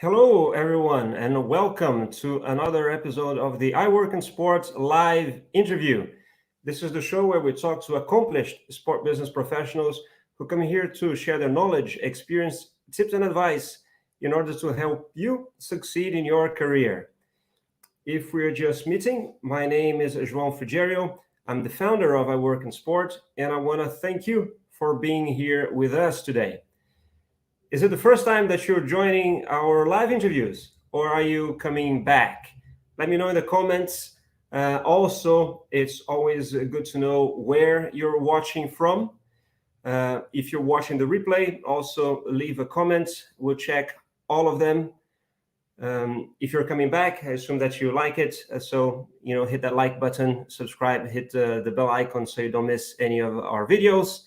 Hello, everyone, and welcome to another episode of the iWorkinSport live interview. This is the show where we talk to accomplished sport business professionals who come here to share their knowledge, experience, tips, and advice in order to help you succeed in your career. If we're just meeting, my name is João Frigerio. I'm the founder of iWorkinSport, and I want to thank you for being here with us today. Is it the first time that you're joining our live interviews, or are you coming back? Let me know in the comments. Also, it's always good to know where you're watching from. If you're watching the replay, also leave a comment. We'll check all of them. If you're coming back, I assume that you like it. Hit that like button, subscribe, hit the bell icon so you don't miss any of our videos.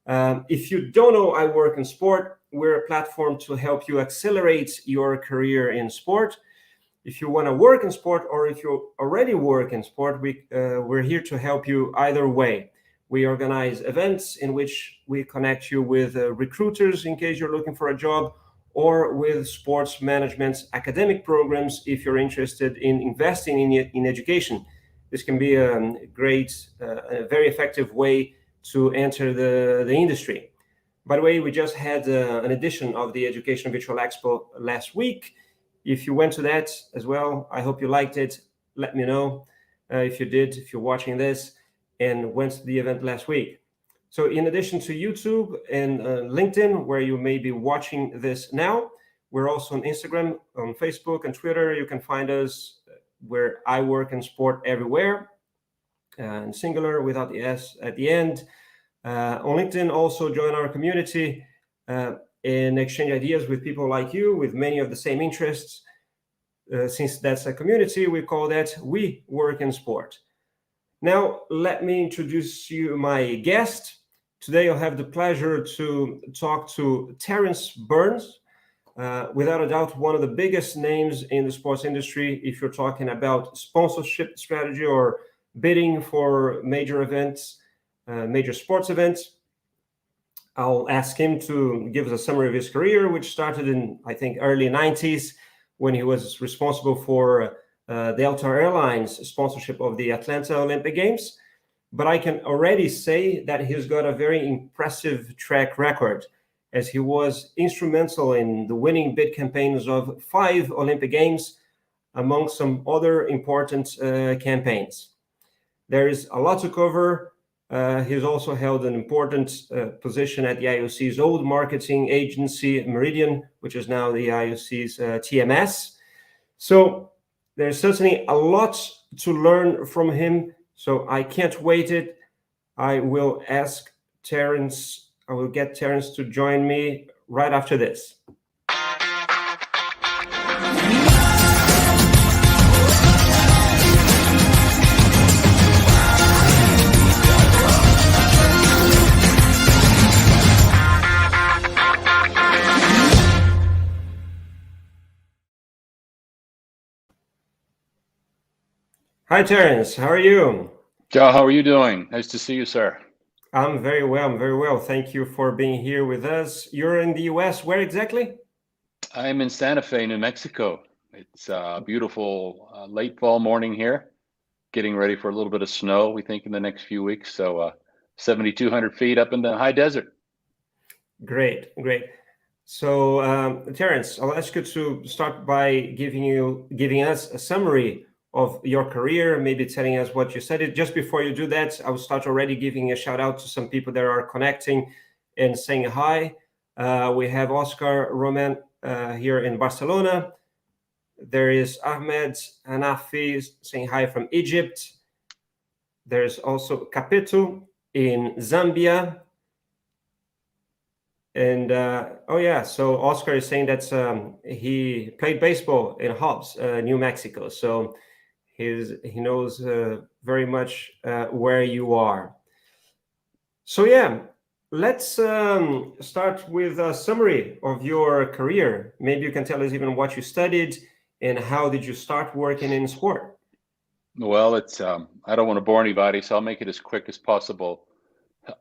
If you don't know iWorkinSport, we're a platform to help you accelerate your career in sport. If you want to work in sport, or if you already work in sport, we're here to help you either way. We organize events in which we connect you with recruiters in case you're looking for a job, or with sports management academic programs if you're interested in investing in education. This can be a very effective way to enter the industry. By the way, we just had an edition of the Education Virtual Expo last week. If you went to that as well, I hope you liked it. Let me know if you did, if you're watching this and went to the event last week. So in addition to YouTube and LinkedIn, where you may be watching this now, we're also on Instagram, on Facebook and Twitter. You can find us where iWorkinSport everywhere, and singular without the S at the end. On LinkedIn, also join our community and exchange ideas with people like you with many of the same interests. Since that's a community, we call that We Work in Sport. Now, let me introduce you my guest. Today, I'll have the pleasure to talk to Terence Burns, without a doubt, one of the biggest names in the sports industry if you're talking about sponsorship strategy or bidding for major events, major sports events. I'll ask him to give us a summary of his career, which started in, I think, early 90s when he was responsible for Delta Airlines sponsorship of the Atlanta Olympic Games. But I can already say that he's got a very impressive track record, as he was instrumental in the winning bid campaigns of 5 Olympic Games, among some other important campaigns. There is a lot to cover. He's also held an important position at the IOC's old marketing agency, Meridian, which is now the IOC's TMS. So there's certainly a lot to learn from him. So I can't wait it. I will get Terence to join me right after this. Hi, Terence. How are you? Joe, how are you doing? Nice to see you, sir. I'm very well. I'm very well. Thank you for being here with us. You're in the US. Where exactly? I'm in Santa Fe, New Mexico. It's a beautiful late fall morning here, getting ready for a little bit of snow, we think, in the next few weeks. So 7,200 feet up in the high desert. Great. So, Terence, I'll ask you to start by giving us a summary of your career, maybe telling us what you studied. Just before you do that, I will start already giving a shout out to some people that are connecting and saying hi. We have Oscar Roman here in Barcelona. There is Ahmed Hanafi saying hi from Egypt. There's also Capeto in Zambia. And so Oscar is saying that he played baseball in Hobbs, New Mexico. So he knows very much where you are. So yeah, let's start with a summary of your career. Maybe you can tell us even what you studied and how did you start working in sport? Well, it's I don't want to bore anybody, so I'll make it as quick as possible.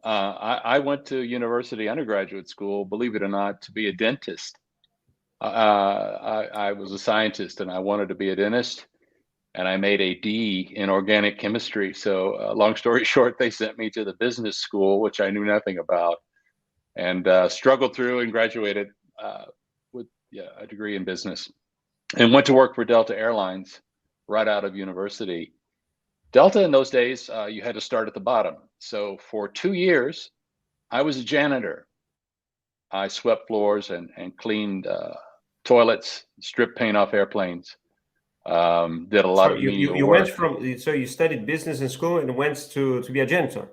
I went to university undergraduate school, believe it or not, to be a dentist. I was a scientist and I wanted to be a dentist, and I made a D in organic chemistry. So, long story short, they sent me to the business school, which I knew nothing about, and struggled through and graduated with a degree in business, and went to work for Delta Airlines right out of university. Delta in those days, you had to start at the bottom. So for 2 years, I was a janitor. I swept floors and cleaned toilets, stripped paint off airplanes. Did a lot So of menial you work. went from, so you studied business in school and went to be a janitor.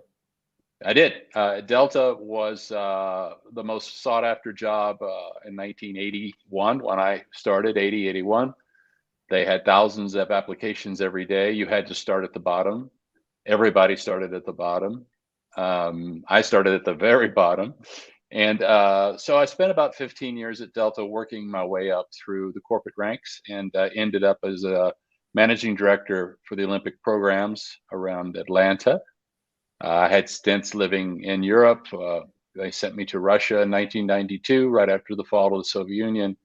I did. Delta was the most sought after job in 1981 when I started, 80, 81. They had thousands of applications every day. You had to start at the bottom. Everybody started at the bottom. I started at the very bottom. And so I spent about 15 years at Delta working my way up through the corporate ranks, and ended up as a managing director for the Olympic programs around Atlanta. I had stints living in Europe. They sent me to Russia in 1992, right after the fall of the Soviet Union.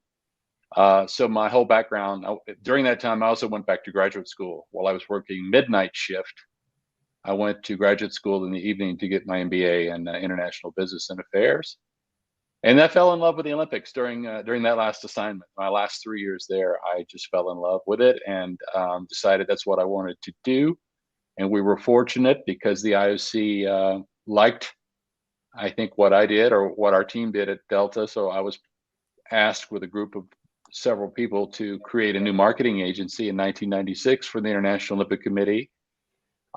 So my whole background, during that time, I also went back to graduate school. While I was working midnight shift, I went to graduate school in the evening to get my MBA in international business and affairs. And I fell in love with the Olympics during that last assignment. My last 3 years there, I just fell in love with it, and decided that's what I wanted to do. And we were fortunate because the IOC liked, I think, what I did or what our team did at Delta. So I was asked with a group of several people to create a new marketing agency in 1996 for the International Olympic Committee.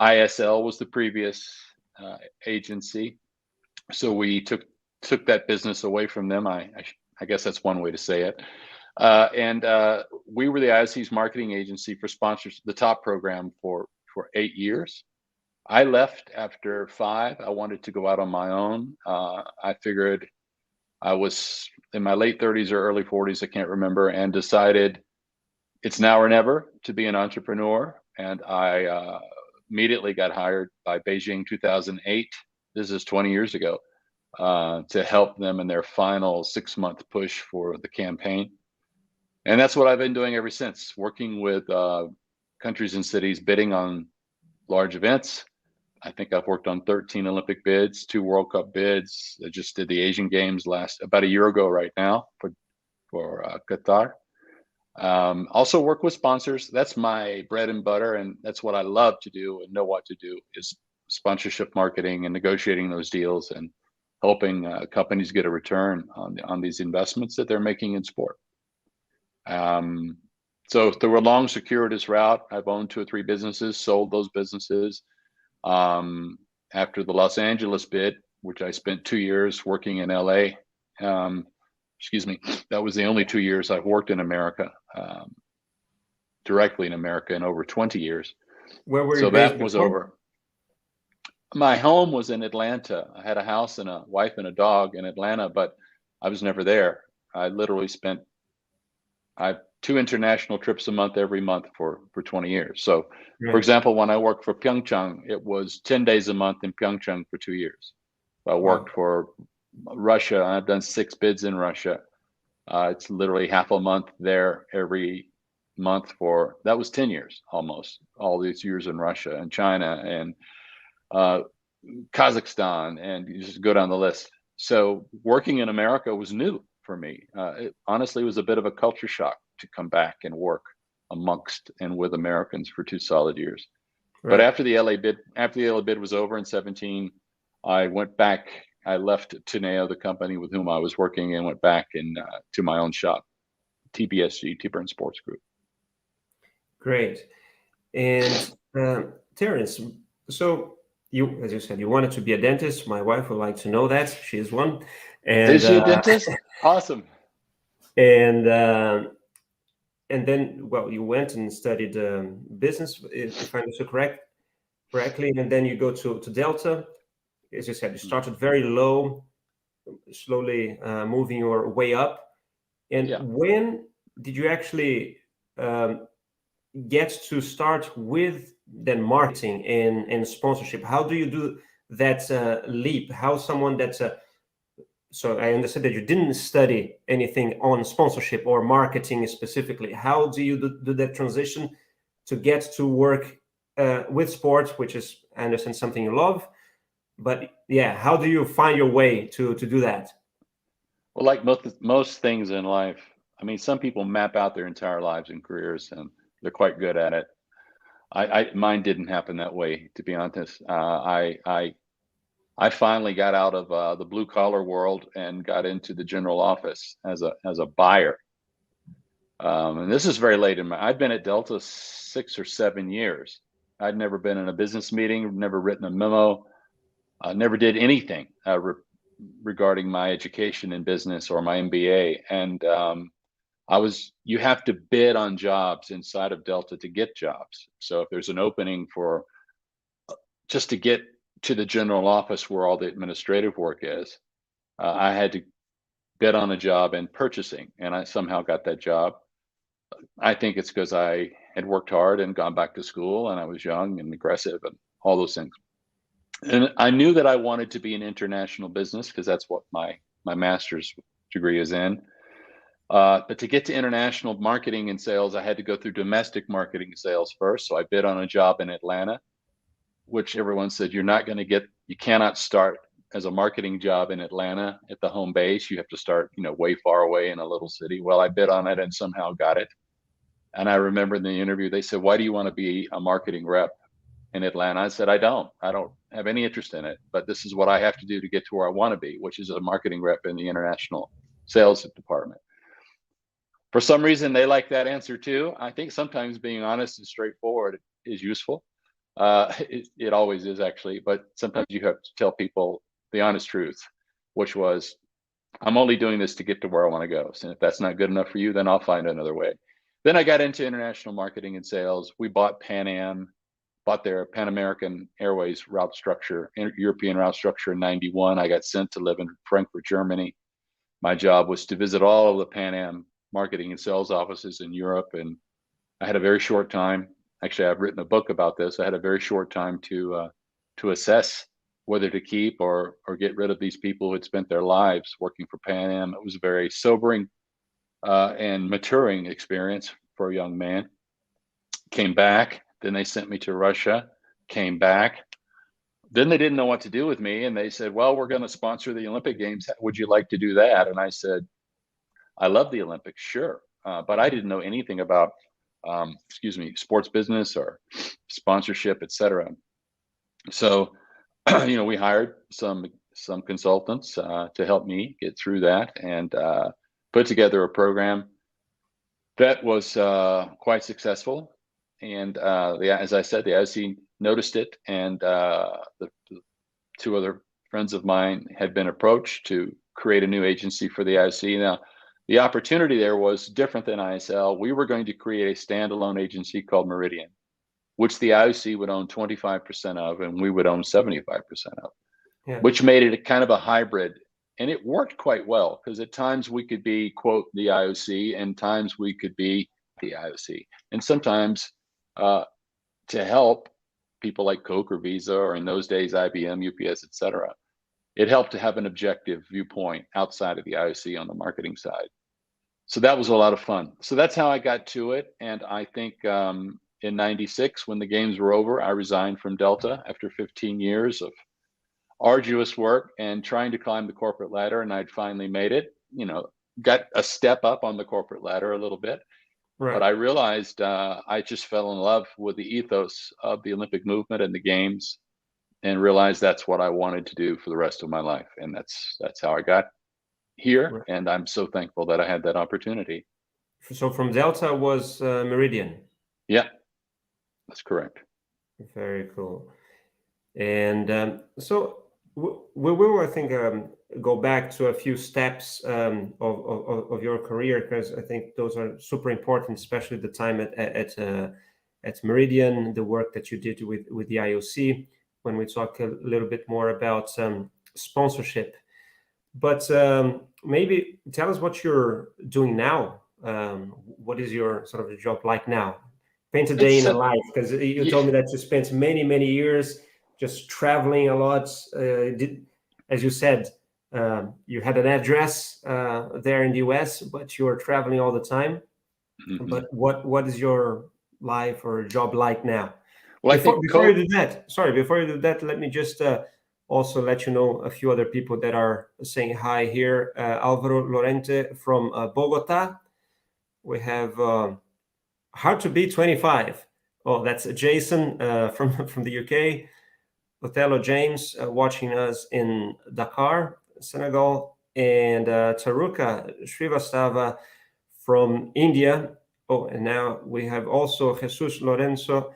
ISL was the previous agency. So we took that business away from them. I guess that's one way to say it. And we were the IOC's marketing agency for sponsors, the top program for 8 years. I left after 5. I wanted to go out on my own. I figured I was in my late 30s or early 40s, I can't remember, and decided it's now or never to be an entrepreneur. And I immediately got hired by Beijing 2008. This is 20 years ago, to help them in their final 6-month push for the campaign. And that's what I've been doing ever since, working with countries and cities bidding on large events. I think I've worked on 13 Olympic bids, 2 World Cup bids. I just did the Asian Games about a year ago right now for Qatar. Also work with sponsors. That's my bread and butter, and that's what I love to do and know what to do, is sponsorship marketing and negotiating those deals and helping companies get a return on these investments that they're making in sport. So through a long circuitous route, I've owned 2 or 3 businesses, sold those businesses. After the Los Angeles bid, which I spent 2 years working in LA, that was the only 2 years I've worked in America, directly in America, in over 20 years. Where were you So based that was before? over. My home was in Atlanta. I had a house and a wife and a dog in Atlanta, but I was never there. I literally spent 2 international trips a month every month for 20 years. So, Right. for example, when I worked for Pyeongchang, it was 10 days a month in Pyeongchang for 2 years. I worked for Russia. I've done 6 bids in Russia. It's literally half a month there every month that was 10 years almost, all these years in Russia and China and Kazakhstan, and you just go down the list. So working in America was new for me. It honestly was a bit of a culture shock to come back and work amongst and with Americans for 2 solid years. Right. But after the LA bid was over in 2017, I went back. I left Teneo, the company with whom I was working, and went back to my own shop, TBSG, T.Burns Sports Group. Great. And Terrence, so you, as you said, you wanted to be a dentist. My wife would like to know that. She is one. And, is she a dentist? Awesome. And then, well, you went and studied business, if I understood correctly, and then you go to Delta. As you said, you started very low, slowly moving your way up. And when did you actually get to start with then marketing and sponsorship? How do you do that leap? How someone that's so I understand that you didn't study anything on sponsorship or marketing specifically. How do you do that transition to get to work with sports, which is, I understand, something you love? But yeah, how do you find your way to do that? Well, like most things in life, I mean, some people map out their entire lives and careers, and they're quite good at it. Mine didn't happen that way, to be honest. I finally got out of the blue collar world and got into the general office as a buyer. And this is very late in my. I'd been at Delta 6 or 7 years. I'd never been in a business meeting, never written a memo, never did anything regarding my education in business or my MBA. And you have to bid on jobs inside of Delta to get jobs. So if there's an opening for just to get to the general office where all the administrative work is, I had to bid on a job in purchasing, and I somehow got that job. I think it's because I had worked hard and gone back to school, and I was young and aggressive and all those things. And I knew that I wanted to be in international business because that's what my master's degree is in. But to get to international marketing and sales, I had to go through domestic marketing and sales first. So I bid on a job in Atlanta, which everyone said, you cannot start as a marketing job in Atlanta at the home base. You have to start, way far away in a little city. Well, I bid on it and somehow got it. And I remember in the interview, they said, why do you want to be a marketing rep in Atlanta? I said, I don't have any interest in it, but this is what I have to do to get to where I want to be, which is a marketing rep in the international sales department. For some reason, they like that answer too. I think sometimes being honest and straightforward is useful. It always is, actually, but sometimes you have to tell people the honest truth, which was, I'm only doing this to get to where I want to go. So if that's not good enough for you, then I'll find another way. Then I got into international marketing and sales. We bought their Pan American Airways route structure, European route structure in '91. I got sent to live in Frankfurt, Germany. My job was to visit all of the Pan Am marketing and sales offices in Europe. And I had a very short time. Actually, I've written a book about this. I had a very short time to assess whether to keep or get rid of these people who had spent their lives working for Pan Am. It was a very sobering and maturing experience for a young man. Came back. Then they sent me to Russia, came back. Then they didn't know what to do with me. And they said, well, we're going to sponsor the Olympic Games. Would you like to do that? And I said, I love the Olympics, sure. But I didn't know anything about, sports business or sponsorship, et cetera. So, we hired some consultants to help me get through that and put together a program that was quite successful. And as I said, the IOC noticed it, and the two other friends of mine had been approached to create a new agency for the IOC. Now, the opportunity there was different than ISL. We were going to create a standalone agency called Meridian, which the IOC would own 25% of, and we would own 75% of, which made it a kind of a hybrid. And it worked quite well because at times we could be, quote, the IOC, and times we could be the IOC. And sometimes to help people like Coke or Visa, or in those days, IBM, UPS, et cetera, it helped to have an objective viewpoint outside of the IOC on the marketing side. So that was a lot of fun. So that's how I got to it. And I think in '96, when the games were over, I resigned from Delta after 15 years of arduous work and trying to climb the corporate ladder. And I'd finally made it, got a step up on the corporate ladder a little bit. Right. But I realized I just fell in love with the ethos of the Olympic movement and the games, and realized that's what I wanted to do for the rest of my life. And that's how I got here. Right. And I'm so thankful that I had that opportunity. So from Delta was Meridian? Yeah, that's correct. Very cool. And so we will, I think, go back to a few steps of your career, because I think those are super important, especially the time at Meridian, the work that you did with the IOC, when we talk a little bit more about sponsorship. But maybe tell us what you're doing now. What is your sort of job like now? Paint a day in a life, because you told me that you spent many years just traveling a lot. As you said, You had an address there in the US, but you're traveling all the time. Mm-hmm. But what is your life or job like now? Well, Before you do that, let me just also let you know a few other people that are saying hi here. Alvaro Lorente from Bogota. We have Hard to Be 25. Oh, that's Jason from the UK. Othello James watching us in Dakar, Senegal, and Taruka Srivastava from India. Oh, and now we have also Jesus Lorenzo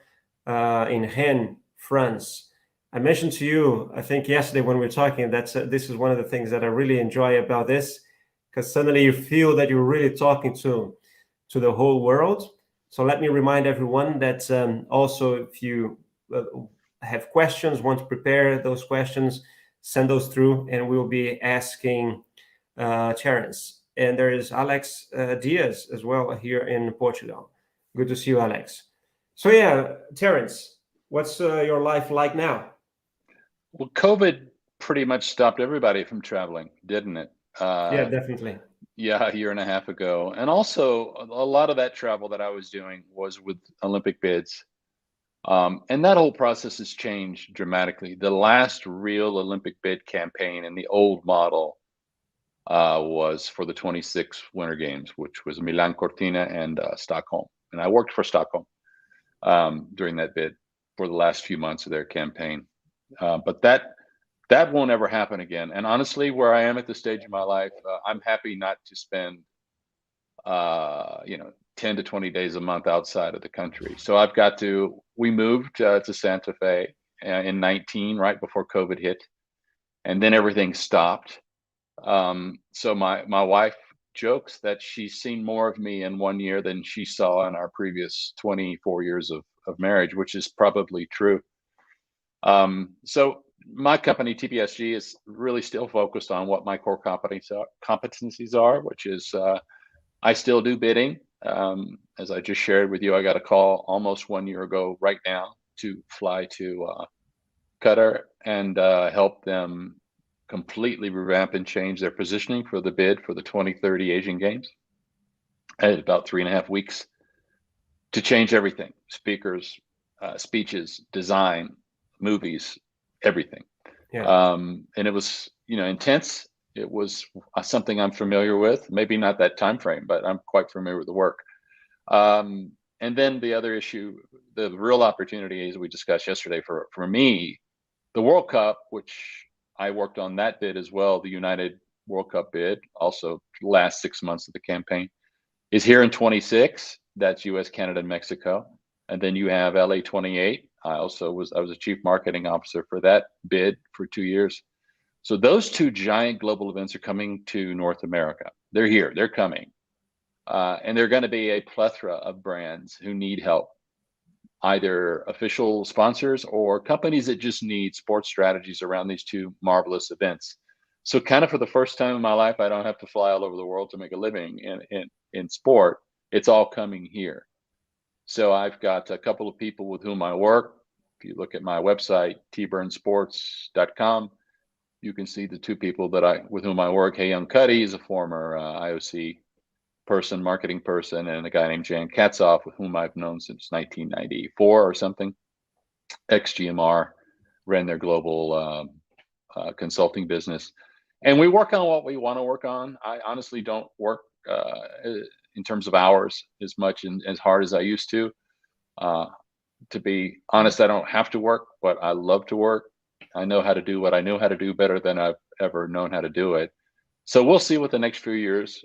in Rennes, France. I mentioned to you, I think yesterday when we were talking, that this is one of the things that I really enjoy about this, because suddenly you feel that you're really talking to the whole world. So let me remind everyone that also if you have questions, want to prepare those questions, send those through, and we'll be asking Terence. And there is Alex Diaz as well here in Portugal. Good to see you, Alex. So yeah, Terence, what's your life like now? Well, COVID pretty much stopped everybody from traveling, didn't it? Yeah, definitely. Yeah, a year and a half ago. And also, a lot of that travel that I was doing was with Olympic bids. And that whole process has changed dramatically. The last real Olympic bid campaign in the old model was for the 26 Winter Games, which was Milan Cortina and Stockholm. And I worked for Stockholm during that bid for the last few months of their campaign. But that won't ever happen again. And honestly, where I am at this stage of my life, I'm happy not to spend, 10 to 20 days a month outside of the country. So we moved to Santa Fe in 19, right before COVID hit. And then everything stopped. So my wife jokes that she's seen more of me in 1 year than she saw in our previous 24 years of marriage, which is probably true. So my company, TBSG, is really still focused on what my core competencies are, which is I still do bidding. As I just shared with you, I got a call almost 1 year ago right now to fly to Qatar and help them completely revamp and change their positioning for the bid for the 2030 Asian Games. I had about 3.5 weeks to change everything: speakers, speeches, design, movies, everything. Yeah. And it was, intense. It was something I'm familiar with. Maybe not that time frame, but I'm quite familiar with the work. And then the other issue, the real opportunity, as we discussed yesterday, for me, the World Cup, which I worked on that bid as well, the United World Cup bid, also last 6 months of the campaign, is here in 26. That's US, Canada, and Mexico. And then you have LA 28. I was a chief marketing officer for that bid for 2 years. So those two giant global events are coming to North America. They're here, they're coming. And they're going to be a plethora of brands who need help, either official sponsors or companies that just need sports strategies around these two marvelous events. So kind of for the first time in my life, I don't have to fly all over the world to make a living in sport. It's all coming here. So I've got a couple of people with whom I work. If you look at my website, tburnsports.com, you can see the two people with whom I work. Hey Young Cuddy is a former IOC person, marketing person, and a guy named Jan Katzoff, with whom I've known since 1994 or something. Ex-GMR, ran their global consulting business. And we work on what we want to work on. I honestly don't work in terms of hours as much and as hard as I used to. To be honest, I don't have to work, but I love to work. I know how to do what I know how to do better than I've ever known how to do it. So we'll see what the next few years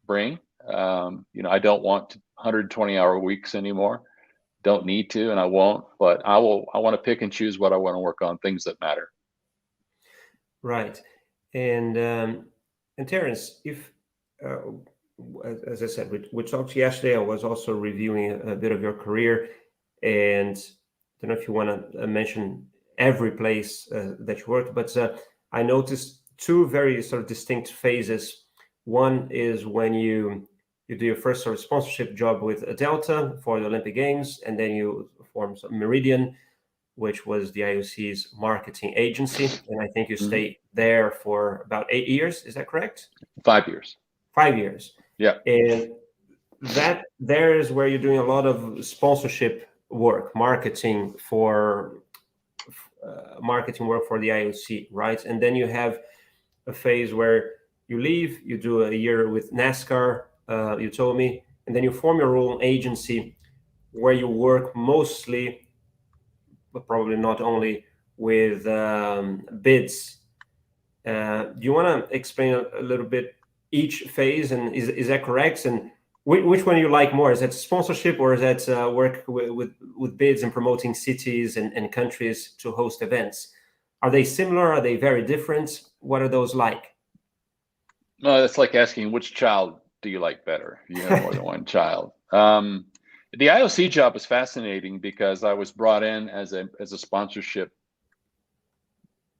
bring. I don't want 120-hour weeks anymore. Don't need to, and I won't. But I want to pick and choose what I want to work on, things that matter. Right, and Terence, if as I said, we talked yesterday. I was also reviewing a bit of your career, and I don't know if you want to mention every place that you worked, but I noticed two very sort of distinct phases. One is when you do your first sort of sponsorship job with Delta for the Olympic Games, and then you formed Meridian, which was the IOC's marketing agency, and I think you stayed there for about 8 years. Is that correct? 5 years. 5 years. Yeah. And that there is where you're doing a lot of sponsorship work, marketing work for the IOC, right? And then you have a phase where you leave, you do a year with NASCAR, you told me, and then you form your own agency where you work mostly, but probably not only, with bids. Do you want to explain a little bit each phase, and is that correct? And which one you like more? Is that sponsorship, or is that work with bids and promoting cities and countries to host events? Are they similar? Are they very different? What are those like? No, that's like asking which child do you like better? You have more than one child. The IOC job is fascinating because I was brought in as a sponsorship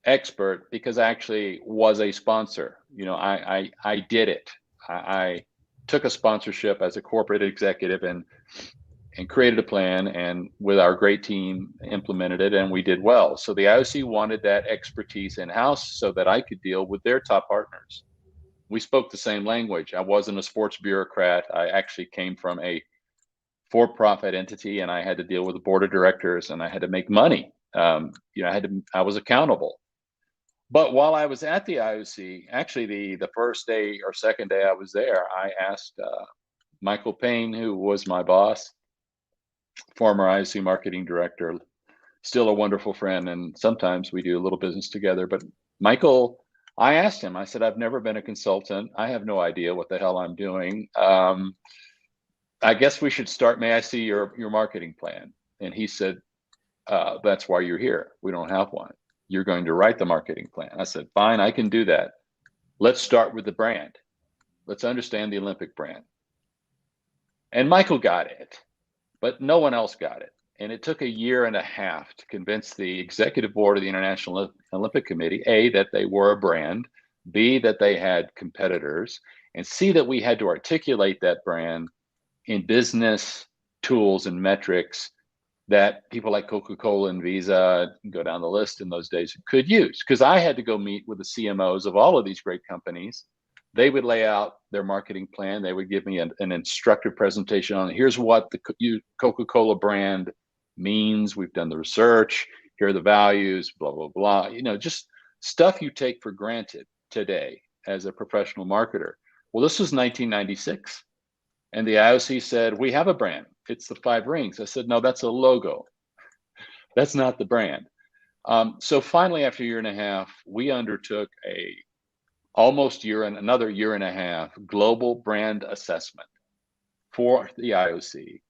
expert because I actually was a sponsor. I did it. I took a sponsorship as a corporate executive and created a plan, and with our great team implemented it, and we did well. So the IOC wanted that expertise in-house so that I could deal with their top partners. We spoke the same language. I wasn't a sports bureaucrat. I actually came from a for-profit entity, and I had to deal with the board of directors, and I had to make money. I was accountable. But while I was at the IOC, actually the first day or second day I was there, I asked Michael Payne, who was my boss, former IOC marketing director, still a wonderful friend, and sometimes we do a little business together. But Michael, I asked him, I said, I've never been a consultant. I have no idea what the hell I'm doing. I guess we should start. May I see your marketing plan? And he said, that's why you're here. We don't have one. You're going to write the marketing plan. I said, fine, I can do that. Let's start with the brand. Let's understand the Olympic brand. And Michael got it, but no one else got it. And it took a year and a half to convince the executive board of the International Olympic Committee, A, that they were a brand, B, that they had competitors, and C, that we had to articulate that brand in business tools and metrics that people like Coca-Cola and Visa, go down the list in those days, could use. Because I had to go meet with the CMOs of all of these great companies. They would lay out their marketing plan. They would give me an instructive presentation on here's what the Coca-Cola brand means. We've done the research. Here are the values, blah, blah, blah. Just stuff you take for granted today as a professional marketer. Well, this was 1996. And the IOC said, we have a brand. It's the 5 rings. I said, no, that's a logo. That's not the brand. So finally, after a year and a half, we undertook another year and a half global brand assessment for the IOC.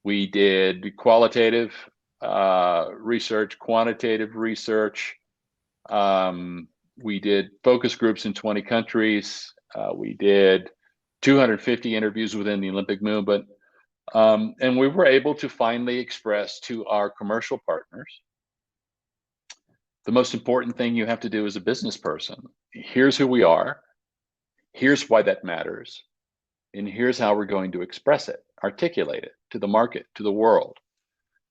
We did qualitative research, quantitative research. We did focus groups in 20 countries. We did 250 interviews within the Olympic movement. And we were able to finally express to our commercial partners the most important thing you have to do as a business person. Here's who we are. Here's why that matters. And here's how we're going to express it, articulate it to the market, to the world.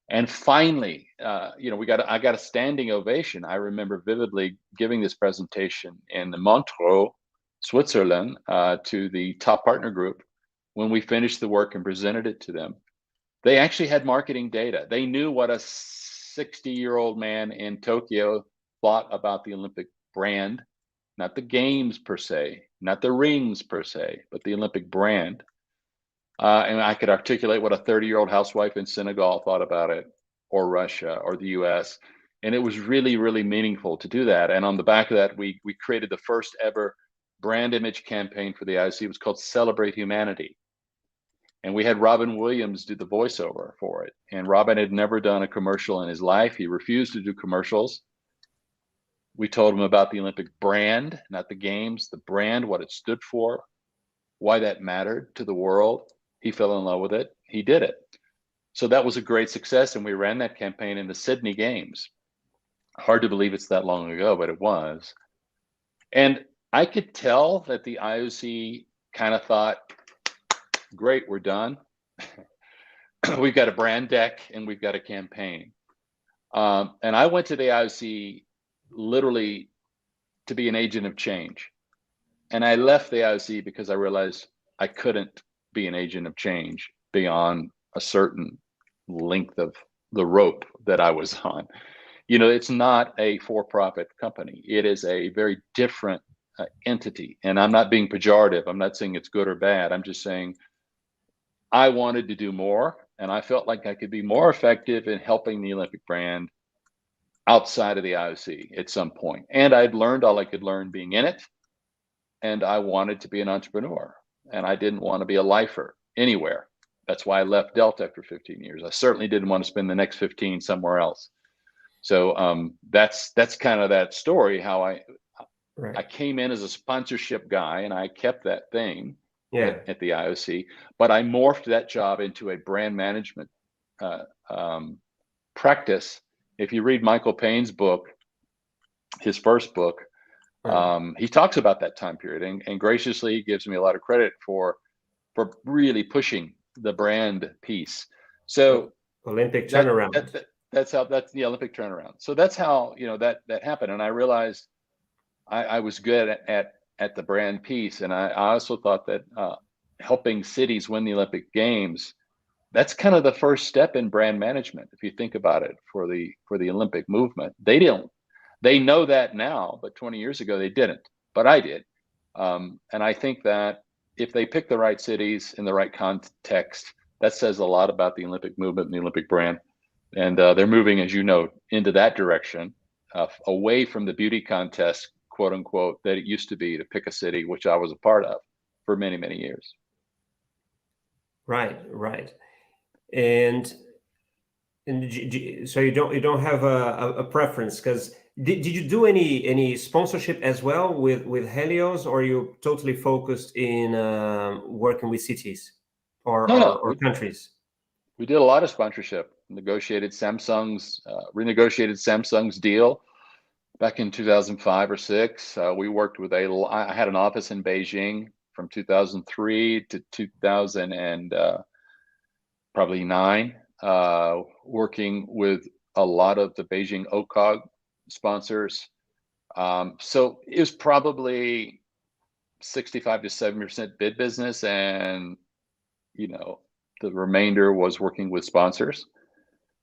And finally, I got a standing ovation. I remember vividly giving this presentation in Montreux, Switzerland, to the top partner group. When we finished the work and presented it to them, they actually had marketing data. They knew what a 60-year-old man in Tokyo thought about the Olympic brand, not the games per se, not the rings per se, but the Olympic brand. And I could articulate what a 30-year-old housewife in Senegal thought about it, or Russia, or the US. And it was really, really meaningful to do that. And on the back of that, we created the first ever brand image campaign for the IOC. It was called Celebrate Humanity. And we had Robin Williams do the voiceover for it. And Robin had never done a commercial in his life. He refused to do commercials. We told him about the Olympic brand, not the games, the brand, what it stood for, why that mattered to the world. He fell in love with it. He did it. So that was a great success. And we ran that campaign in the Sydney Games. Hard to believe it's that long ago, but it was. And I could tell that the IOC kind of thought, great, we're done. We've got a brand deck and we've got a campaign. And I went to the IOC literally to be an agent of change. And I left the IOC because I realized I couldn't be an agent of change beyond a certain length of the rope that I was on. It's not a for-profit company. It is a very different entity. And I'm not being pejorative. I'm not saying it's good or bad. I'm just saying I wanted to do more, and I felt like I could be more effective in helping the Olympic brand outside of the IOC at some point. And I'd learned all I could learn being in it, and I wanted to be an entrepreneur, and I didn't want to be a lifer anywhere. That's why I left Delta after 15 years. I certainly didn't want to spend the next 15 somewhere else. So that's kind of that story, how I came in as a sponsorship guy, and I kept that thing at the IOC, but I morphed that job into a brand management practice. If you read Michael Payne's book, his first book, he talks about that time period, and graciously gives me a lot of credit for really pushing the brand piece. So Olympic turnaround. That's the Olympic turnaround. So that's how that happened, and I realized I was good at the brand piece, and I also thought that helping cities win the Olympic Games, that's kind of the first step in brand management. If you think about it, for the Olympic movement, they know that now, but 20 years ago they didn't. But I did, and I think that if they pick the right cities in the right context, that says a lot about the Olympic movement and the Olympic brand. And they're moving, as you know, into that direction, away from the beauty contest, quote unquote, that it used to be to pick a city, which I was a part of for many, many years. Right. And so you don't have a preference, because did you do any sponsorship as well with Helios, or are you totally focused in working with cities or countries? We did a lot of sponsorship. Renegotiated Samsung's deal back in 2005 or 6. We worked with I had an office in Beijing from 2003 to 2009, working with a lot of the Beijing OCOG sponsors. So it was probably 65 to 70% bid business, and the remainder was working with sponsors.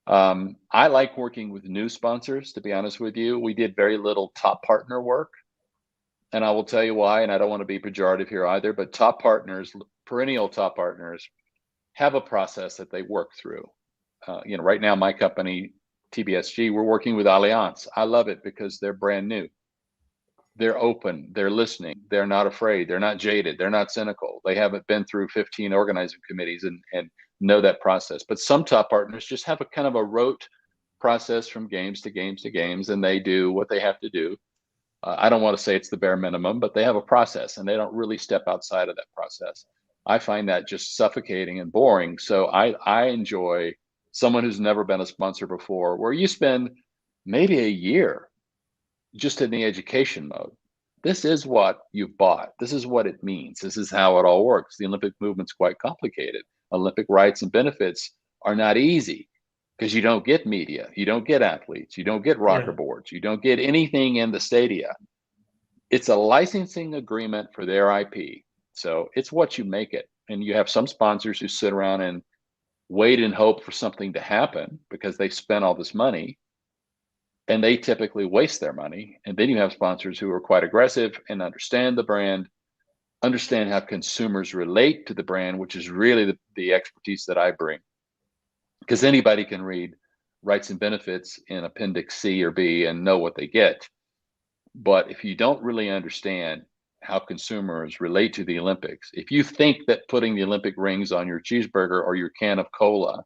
I like working with new sponsors, to be honest with you. We did very little top partner work, and I will tell you why, and I don't want to be pejorative here either, but top partners, perennial top partners, have a process that they work through. Right now, my company, TBSG, we're working with Allianz. I love it because they're brand new. They're open, they're listening, they're not afraid, they're not jaded, they're not cynical. They haven't been through 15 organizing committees and know that process. But some top partners just have a kind of a rote process from games to games to games, and they do what they have to do. I don't want to say it's the bare minimum, but they have a process, and they don't really step outside of that process. I find that just suffocating and boring. So I enjoy someone who's never been a sponsor before, where you spend maybe a year just in the education mode. This is what you've bought. This is what it means. This is how it all works. The Olympic movement's quite complicated. Olympic rights and benefits are not easy, because you don't get media, you don't get athletes, you don't get rocker boards, you don't get anything in the stadia. It's a licensing agreement for their IP. So it's what you make it. And you have some sponsors who sit around and wait and hope for something to happen because they spent all this money, and they typically waste their money. And then you have sponsors who are quite aggressive and understand the brand, understand how consumers relate to the brand, which is really the expertise that I bring. Because anybody can read rights and benefits in Appendix C or B and know what they get. But if you don't really understand how consumers relate to the Olympics, if you think that putting the Olympic rings on your cheeseburger or your can of cola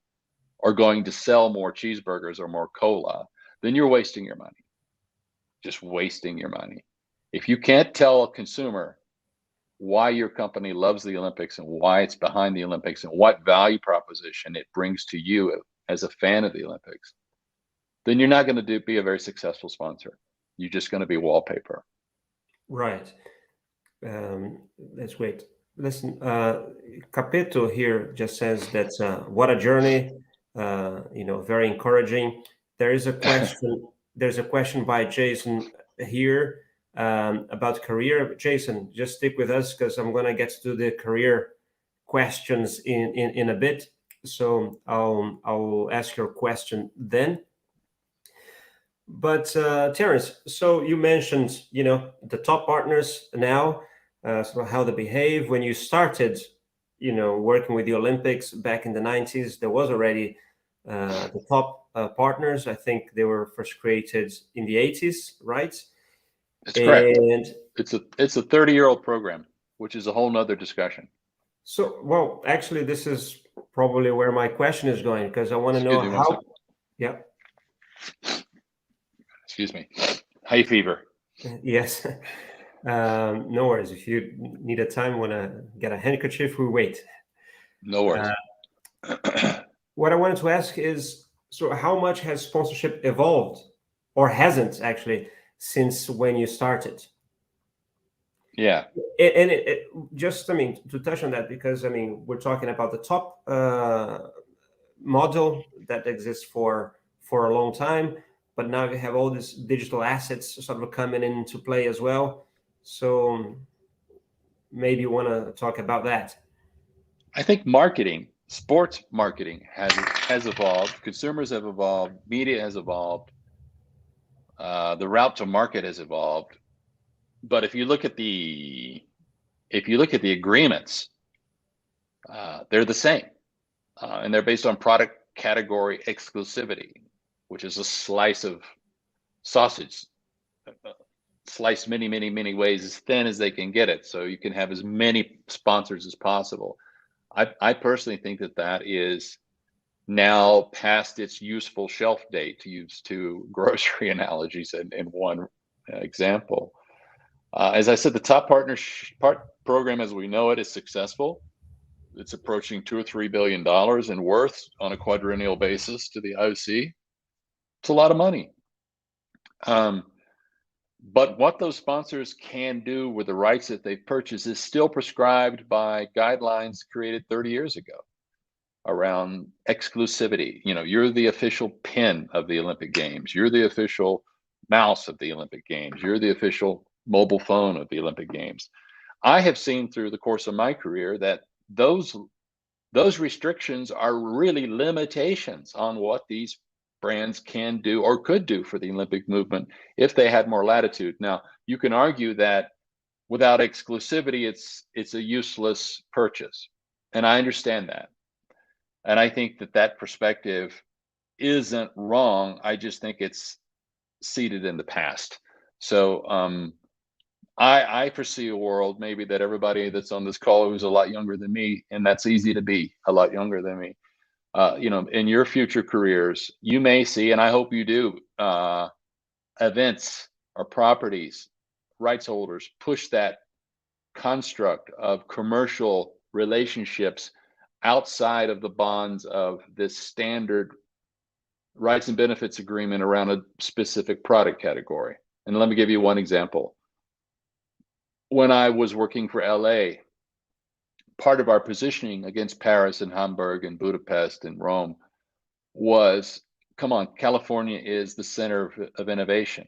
are going to sell more cheeseburgers or more cola, then you're wasting your money. Just wasting your money. If you can't tell a consumer why your company loves the Olympics and why it's behind the Olympics and what value proposition it brings to you as a fan of the Olympics, then you're not going to be a very successful sponsor. You're just going to be wallpaper. Right. That's great. Listen, Capito here just says that what a journey, very encouraging. There is a question. There's a question by Jason here. about career. Jason, just stick with us because I'm going to get to the career questions in a bit. So I'll ask your question then. But Terence, so you mentioned, the top partners now, so how they behave. When you started, working with the Olympics back in the 90s, there was already the top partners. I think they were first created in the 80s, right? That's correct. And it's a 30-year-old program, which is a whole nother discussion. So, well, actually, this is probably where my question is going, because I want to know how. Yeah. Excuse me. Hay fever. Yes. No worries. If you need a time, want to get a handkerchief, we wait. No worries. What I wanted to ask is, so how much has sponsorship evolved, or hasn't actually, since when you started? Yeah. And just, to touch on that, because, we're talking about the top model that exists for a long time, but now you have all these digital assets sort of coming into play as well. So maybe you want to talk about that. I think marketing, sports marketing has evolved. Consumers have evolved. Media has evolved. The route to market has evolved. But if you look at the agreements, they're the same, and they're based on product category exclusivity, which is a slice of sausage, sliced many, many, many ways, as thin as they can get it, so you can have as many sponsors as possible. I personally think that is now past its useful shelf date, to use two grocery analogies in one example. As I said, the top program as we know it is successful. It's approaching $2 or $3 billion in worth on a quadrennial basis to the IOC. It's a lot of money. But what those sponsors can do with the rights that they've purchased is still prescribed by guidelines created 30 years ago around exclusivity. You're the official pin of the Olympic Games. You're the official mouse of the Olympic Games. You're the official mobile phone of the Olympic Games. I have seen through the course of my career that those restrictions are really limitations on what these brands can do or could do for the Olympic movement if they had more latitude. Now, you can argue that without exclusivity, it's a useless purchase. And I understand that. And I think that perspective isn't wrong. I just think it's seated in the past. So I foresee a world maybe that everybody that's on this call who's a lot younger than me, and that's easy to be a lot younger than me, in your future careers, you may see, and I hope you do, events or properties, rights holders push that construct of commercial relationships outside of the bonds of this standard rights and benefits agreement around a specific product category. And let me give you one example. When I was working for LA, part of our positioning against Paris and Hamburg and Budapest and Rome was, come on, California is the center of innovation.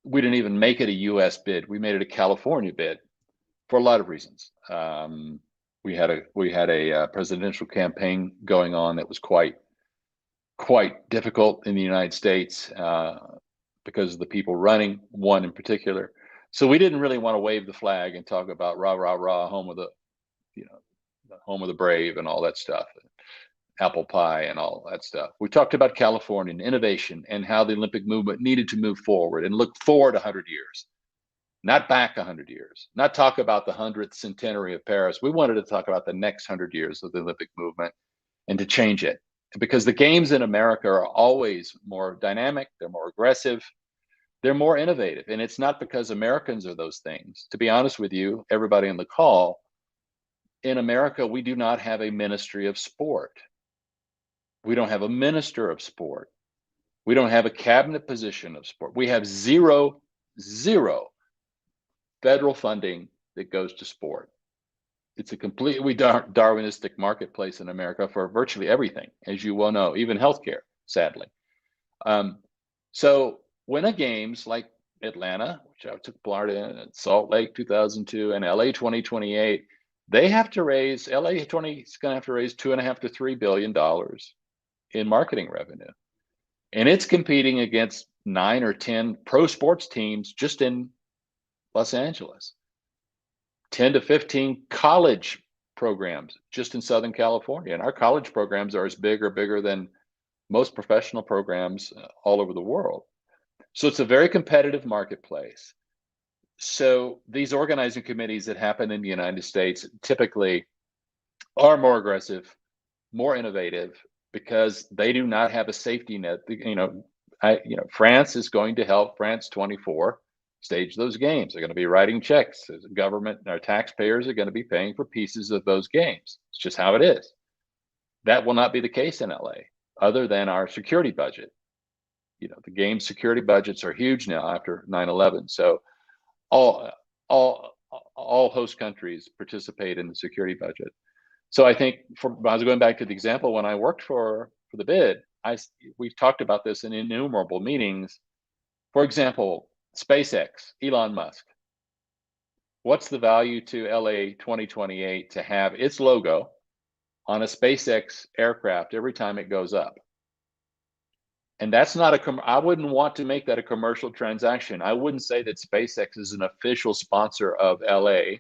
We didn't even make it a US bid. We made it a California bid for a lot of reasons. We had a presidential campaign going on that was quite difficult in the United States because of the people running, one in particular. So we didn't really want to wave the flag and talk about rah, rah, rah, home of the brave and all that stuff, apple pie and all that stuff. We talked about California and innovation and how the Olympic movement needed to move forward and look forward 100 years, not back 100 years, not talk about the 100th centenary of Paris. We wanted to talk about the next 100 years of the Olympic movement and to change it, because the games in America are always more dynamic, they're more aggressive, they're more innovative. And it's not because Americans are those things. To be honest with you, everybody on the call, in America, we do not have a ministry of sport. We don't have a minister of sport. We don't have a cabinet position of sport. We have zero federal funding that goes to sport. It's a completely Darwinistic marketplace in America for virtually everything, as you well know, even healthcare, sadly. So when a games like Atlanta, which I took part in, and Salt Lake 2002, and LA 2028, they have to raise, LA 20 is going to have to raise $2.5 to $3 billion in marketing revenue. And it's competing against 9 or 10 pro sports teams just in Los Angeles, 10 to 15 college programs just in Southern California. And our college programs are as big or bigger than most professional programs all over the world. So it's a very competitive marketplace. So these organizing committees that happen in the United States typically are more aggressive, more innovative, because they do not have a safety net. France is going to help France 24 stage those games. They're going to be writing checks. The government, our taxpayers are going to be paying for pieces of those games. It's just how it is. That will not be the case in LA, other than our security budget. The game security budgets are huge now after 9/11. So all host countries participate in the security budget. So I think I was going back to the example when I worked for the bid, we've talked about this in innumerable meetings. For example, SpaceX, Elon Musk. What's the value to LA 2028 to have its logo on a SpaceX aircraft every time it goes up? And that's not I wouldn't want to make that a commercial transaction. I wouldn't say that SpaceX is an official sponsor of LA,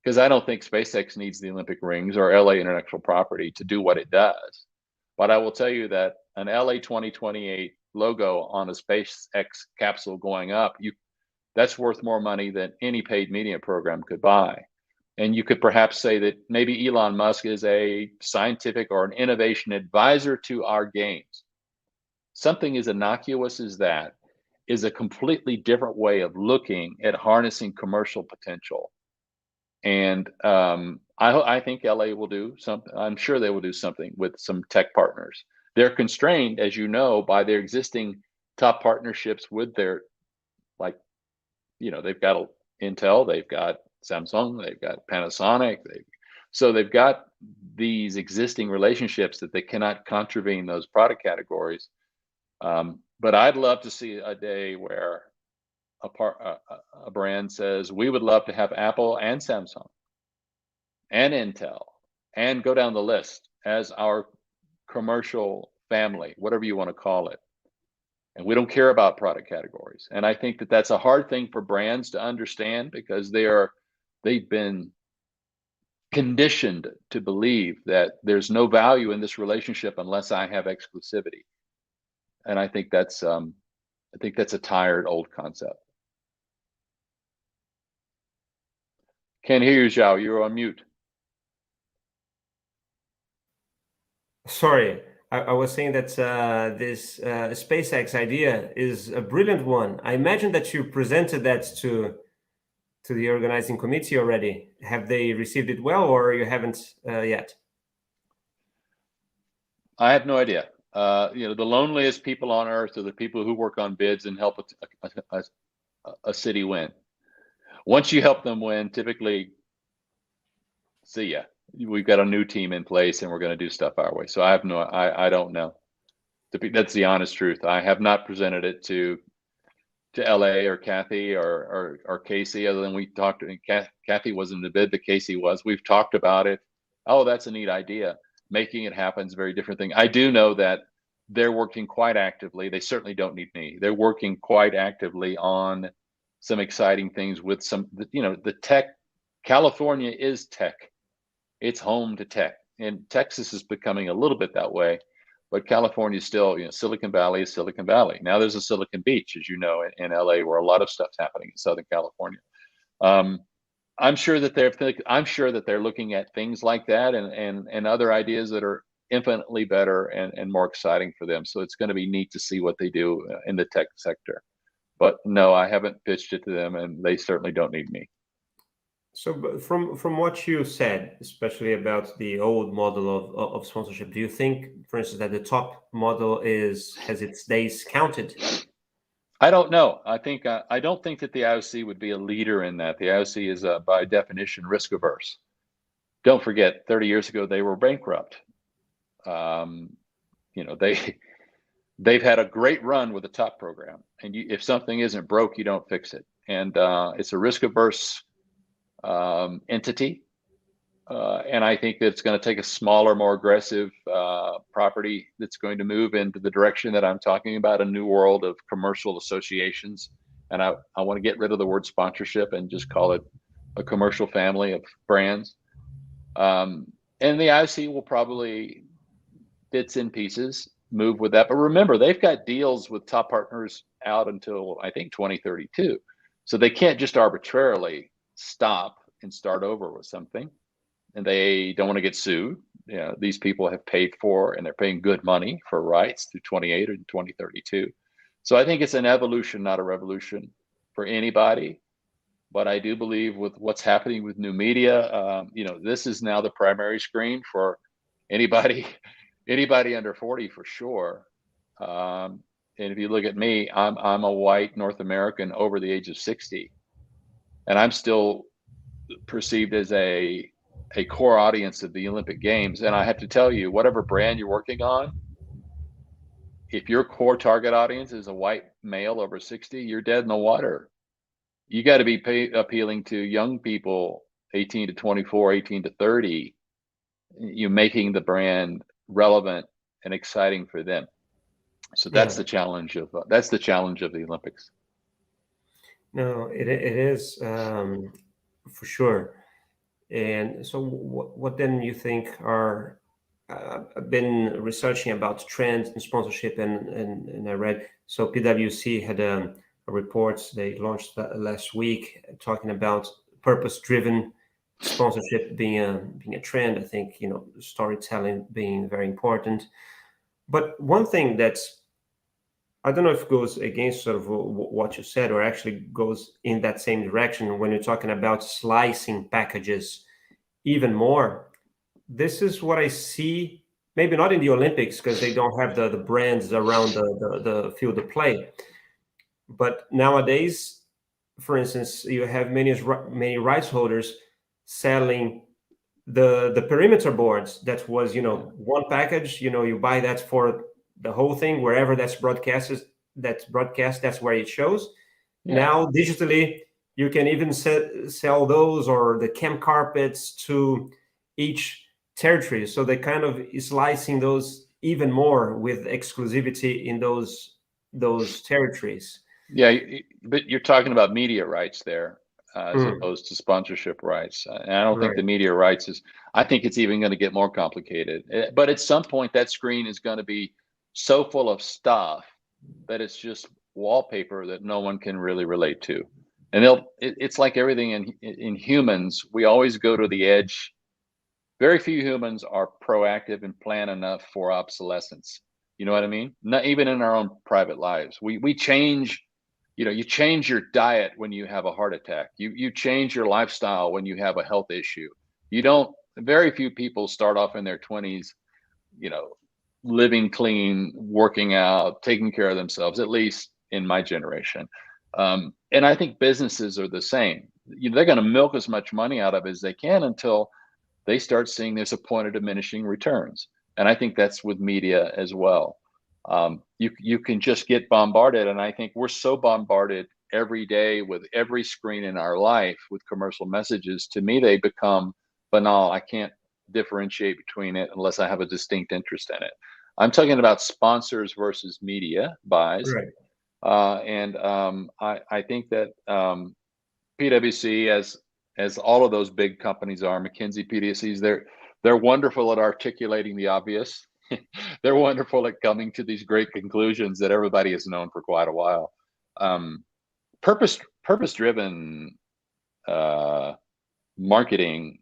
because I don't think SpaceX needs the Olympic rings or LA intellectual property to do what it does. But I will tell you that an LA 2028 logo on a SpaceX capsule going up, that's worth more money than any paid media program could buy. And you could perhaps say that maybe Elon Musk is a scientific or an innovation advisor to our games. Something as innocuous as that is a completely different way of looking at harnessing commercial potential. And I think LA will do something. I'm sure they will do something with some tech partners. They're constrained, as you know, by their existing top partnerships with their, they've got Intel, they've got Samsung, they've got Panasonic. So they've got these existing relationships that they cannot contravene those product categories. But I'd love to see a day where a brand says, we would love to have Apple and Samsung and Intel and go down the list as our commercial family, whatever you want to call it. And we don't care about product categories. And I think that that's a hard thing for brands to understand, because they've been conditioned to believe that there's no value in this relationship unless I have exclusivity. And I think that's a tired old concept. Can't hear you, Zhao. You're on mute. Sorry, I was saying that this SpaceX idea is a brilliant one. I imagine that you presented that to the organizing committee already. Have they received it well, or you haven't yet? I have no idea. The loneliest people on earth are the people who work on bids and help a city win. Once you help them win, typically, see ya. We've got a new team in place and we're going to do stuff our way. So I don't know. That's the honest truth. I have not presented it to LA or Kathy or Casey, other than we talked. Kathy wasn't in the bid, but Casey was. We've talked about it. Oh, that's a neat idea. Making it happen is a very different thing. I do know that they're working quite actively. They certainly don't need me. They're working quite actively on some exciting things with some, the tech. California is tech. It's home to tech. And Texas is becoming a little bit that way, but California is still, Silicon Valley is Silicon Valley. Now there's a Silicon Beach, as you know, in LA, where a lot of stuff's happening in Southern California. I'm sure that they're looking at things like that and other ideas that are infinitely better and more exciting for them. So it's going to be neat to see what they do in the tech sector. But no, I haven't pitched it to them, and they certainly don't need me. So from what you said, especially about the old model of sponsorship, do you think, for instance, that the top model has its days counted? I don't know. I don't think that the IOC would be a leader in that. The IOC is by definition risk averse. Don't forget, 30 years ago they were bankrupt. they've had a great run with the top program, and if something isn't broke, you don't fix it. And it's a risk-averse entity, and I think that it's going to take a smaller, more aggressive property that's going to move into the direction that I'm talking about, a new world of commercial associations. And I want to get rid of the word sponsorship and just call it a commercial family of brands. And the IOC will probably, bits and pieces, move with that. But remember, they've got deals with top partners out until, I think, 2032. So they can't just arbitrarily stop and start over with something. And they don't want to get sued. You know, these people have paid for, and they're paying good money for rights through 28 or 2032. So I think it's an evolution, not a revolution for anybody. But I do believe with what's happening with new media, you know, this is now the primary screen for anybody under 40 for sure. And if you look at me, I'm a white North American over the age of 60, and I'm still perceived as a core audience of the Olympic Games. And I have to tell you, whatever brand you're working on, if your core target audience is a white male over 60, you're dead in the water. You got to be appealing to young people, 18 to 24, 18 to 30. You're making the brand relevant and exciting for them. So that's the challenge of the Olympics. No, it is for sure. And so, what then you think are? I've been researching about trends and sponsorship, and I read, so PwC had a report they launched last week talking about purpose-driven sponsorship being a trend. I think, you know, storytelling being very important. But one thing that's, I don't know if it goes against sort of what you said, or actually goes in that same direction when you're talking about slicing packages even more. This is what I see, maybe not in the Olympics because they don't have the brands around the field of play. But nowadays, for instance, you have many rights holders selling the perimeter boards. That was, you know, one package. You know, you buy that for the whole thing, wherever that's broadcast, that's where it shows. Yeah. Now digitally, you can even sell those, or the camp carpets to each territory. So they kind of slicing those even more with exclusivity in those territories. Yeah, but you're talking about media rights there, as opposed to sponsorship rights. And I don't think the media rights I think it's even going to get more complicated. But at some point, that screen is going to be so full of stuff that it's just wallpaper that no one can really relate to. And it's like everything in humans, we always go to the edge. Very few humans are proactive and plan enough for obsolescence. You know what I mean? Not even in our own private lives. We change, you know, you change your diet when you have a heart attack. You change your lifestyle when you have a health issue. Very few people start off in their 20s, you know, living clean, working out, taking care of themselves, at least in my generation. And I think businesses are the same. They're going to milk as much money out of it as they can until they start seeing there's a point of diminishing returns. And I think that's with media as well. You can just get bombarded. And I think we're so bombarded every day with every screen in our life with commercial messages. To me, they become banal. I can't differentiate between it unless I have a distinct interest in it. I'm talking about sponsors versus media buys. Right. I think that PwC, as all of those big companies are, McKinsey, PwCs, they're wonderful at articulating the obvious. They're wonderful at coming to these great conclusions that everybody has known for quite a while. Purpose-driven marketing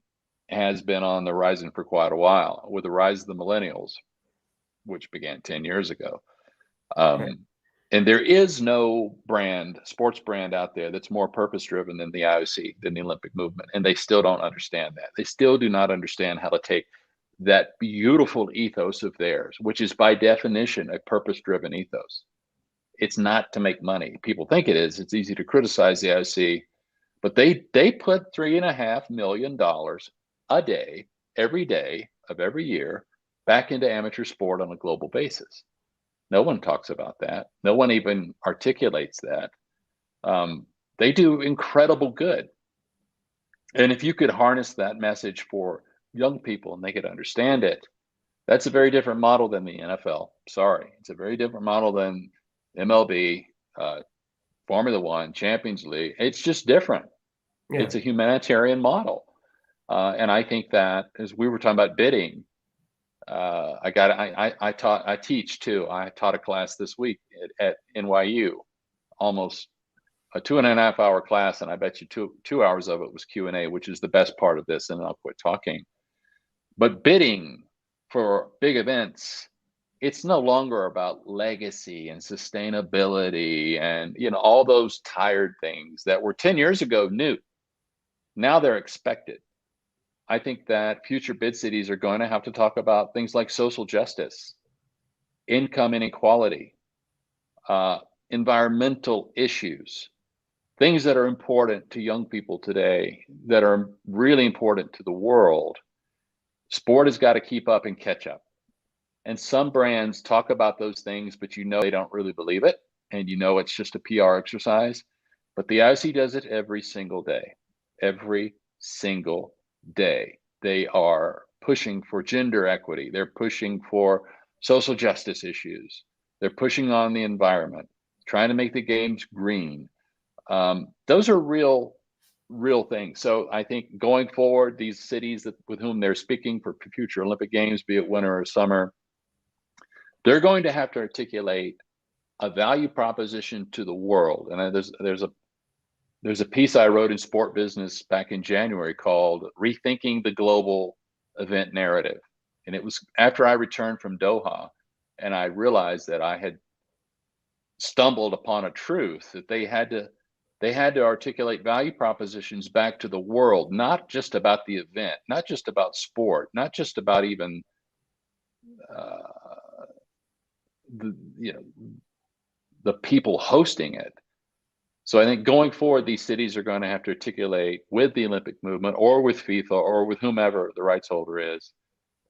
has been on the horizon for quite a while, with the rise of the millennials, which began 10 years ago. And there is no sports brand out there that's more purpose-driven than the IOC, than the Olympic movement. And they still don't understand that. They still do not understand how to take that beautiful ethos of theirs, which is by definition a purpose-driven ethos. It's not to make money. People think it is. It's easy to criticize the IOC, but they put $3.5 million a day, every day of every year, back into amateur sport on a global basis. No one talks about that. No one even articulates that. They do incredible good. And if you could harness that message for young people and they could understand it, that's a very different model than the NFL. Sorry. It's a very different model than MLB, Formula One, Champions League. It's just different. Yeah. It's a humanitarian model. And I think that, as we were talking about bidding, I teach too. I taught a class this week at NYU, almost a 2.5 hour class, and I bet you two hours of it was Q&A, which is the best part of this, and then I'll quit talking. But bidding for big events, it's no longer about legacy and sustainability and all those tired things that were 10 years ago new. Now they're expected. I think that future bid cities are going to have to talk about things like social justice, income inequality, environmental issues, things that are important to young people today, that are really important to the world. Sport has got to keep up and catch up. And some brands talk about those things, but they don't really believe it. And it's just a PR exercise. But the IOC does it every single day. Every single day. They are pushing for gender equity. They're pushing for social justice issues. They're pushing on the environment, trying to make the games green. Those are real things. So I think going forward, these cities with whom they're speaking for future Olympic Games, be it winter or summer, they're going to have to articulate a value proposition to the world. And there's a piece I wrote in Sport Business back in January called Rethinking the Global Event Narrative. And it was after I returned from Doha, and I realized that I had stumbled upon a truth that they had to articulate value propositions back to the world, not just about the event, not just about sport, not just about even the people hosting it. So I think going forward, these cities are going to have to articulate with the Olympic movement or with FIFA or with whomever the rights holder is,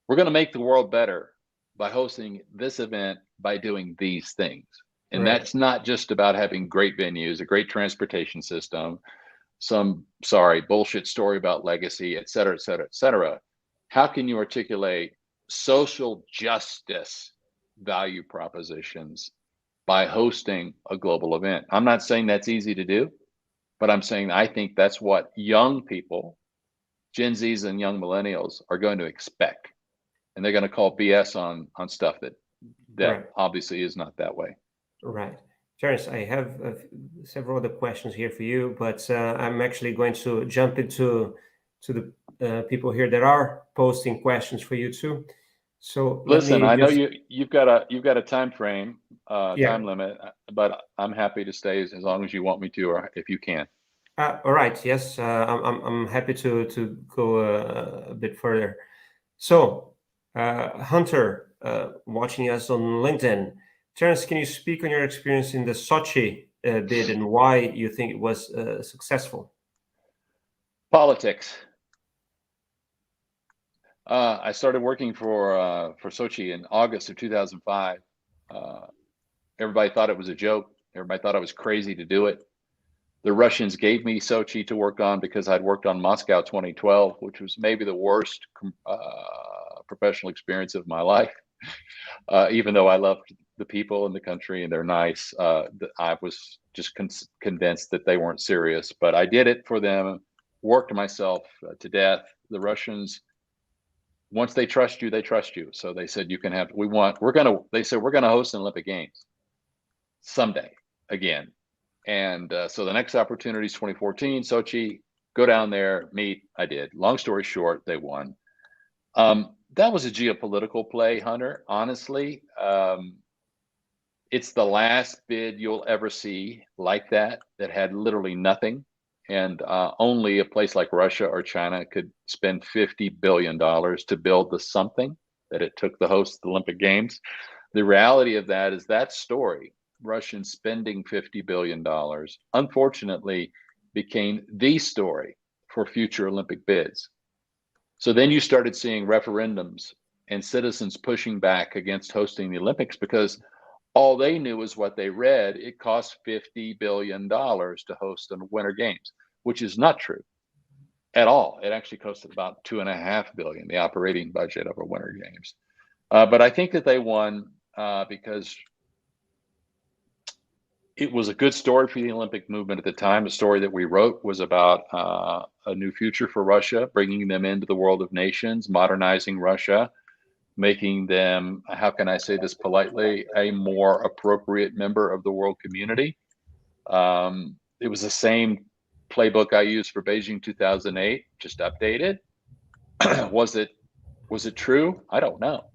we're going to make the world better by hosting this event by doing these things. And Right. That's not just about having great venues, a great transportation system, some bullshit story about legacy, et cetera, et cetera, et cetera. How can you articulate social justice value propositions by hosting a global event? I'm not saying that's easy to do, but I'm saying I think that's what young people, Gen Zs and young millennials, are going to expect. And they're going to call BS on stuff that Right. obviously is not that way. Right. Terence, I have several other questions here for you, but I'm actually going to jump into the people here that are posting questions for you too. So listen, I know just... you've got a time frame, Yeah. time limit, but I'm happy to stay as long as you want me to, or if you can. All right. Yes, I'm happy to go a bit further. So, Hunter, watching us on LinkedIn, Terence, can you speak on your experience in the Sochi bid and why you think it was successful? Politics. I started working for Sochi in August of 2005. Everybody thought it was a joke. Everybody thought I was crazy to do it. The Russians gave me Sochi to work on because I'd worked on Moscow 2012, which was maybe the worst professional experience of my life. Even though I loved the people in the country and they're nice, I was just convinced that they weren't serious. But I did it for them, worked myself to death. The Russians, once they trust you, they trust you. So they said, they said, we're going to host an Olympic Games someday again. And so the next opportunity is 2014, Sochi, go down there, meet. I did. Long story short, they won. That was a geopolitical play, Hunter. Honestly, it's the last bid you'll ever see like that had literally nothing. And only a place like Russia or China could spend $50 billion to build the something that it took to host the Olympic Games. The reality of that is that story, Russians spending $50 billion, unfortunately became the story for future Olympic bids. So then you started seeing referendums and citizens pushing back against hosting the Olympics because All they knew was what they read. It costs $50 billion to host the Winter Games, which is not true at all. It actually costed about $2.5 billion, the operating budget of a Winter Games. But I think that they won because it was a good story for the Olympic movement at the time. The story that we wrote was about a new future for Russia, bringing them into the world of nations, modernizing Russia, making them, how can I say this politely, a more appropriate member of the world community. It was the same playbook I used for Beijing 2008, just updated. Was it true? I don't know.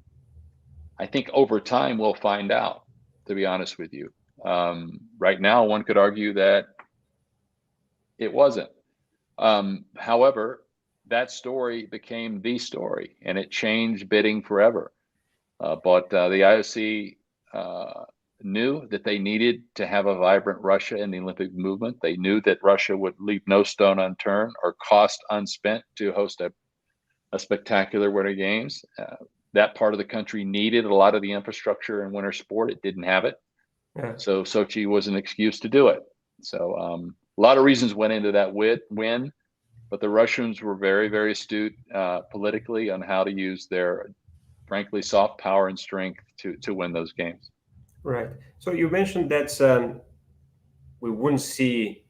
I think over time we'll find out, to be honest with you. Right now, one could argue that it wasn't. However, that story became the story, and it changed bidding forever. But the IOC knew that they needed to have a vibrant Russia in the Olympic movement. They knew that Russia would leave no stone unturned or cost unspent to host a spectacular Winter Games. That part of the country needed a lot of the infrastructure in winter sport. It didn't have it. Yeah. So Sochi was an excuse to do it. So a lot of reasons went into that win, but the Russians were very, very astute politically on how to use their, frankly, soft power and strength to win those games. Right. So you mentioned that we wouldn't see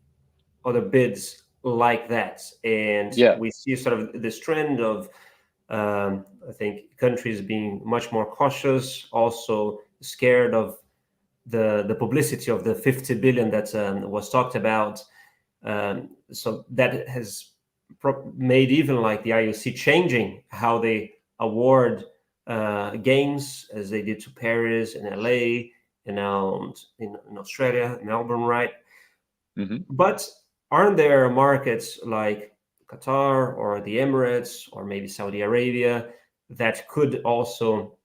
other bids like that, and we see sort of this trend of I think countries being much more cautious, also scared of the publicity of the 50 billion that was talked about. So that has made even like the IOC changing how they award games, as they did to Paris and LA and now in Australia, Melbourne, right? Mm-hmm. But aren't there markets like Qatar or the Emirates or maybe Saudi Arabia that could also,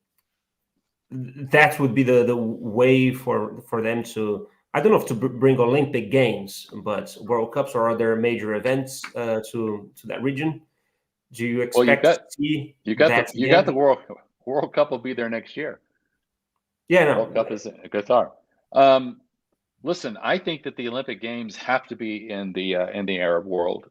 that would be the way for them to, I don't know if to bring Olympic Games, but World Cups or other major events to that region? Do you expect to see that? You got the World Cup will be there next year. Yeah, no. World Cup is in Qatar. Listen, I think that the Olympic Games have to be in the Arab world.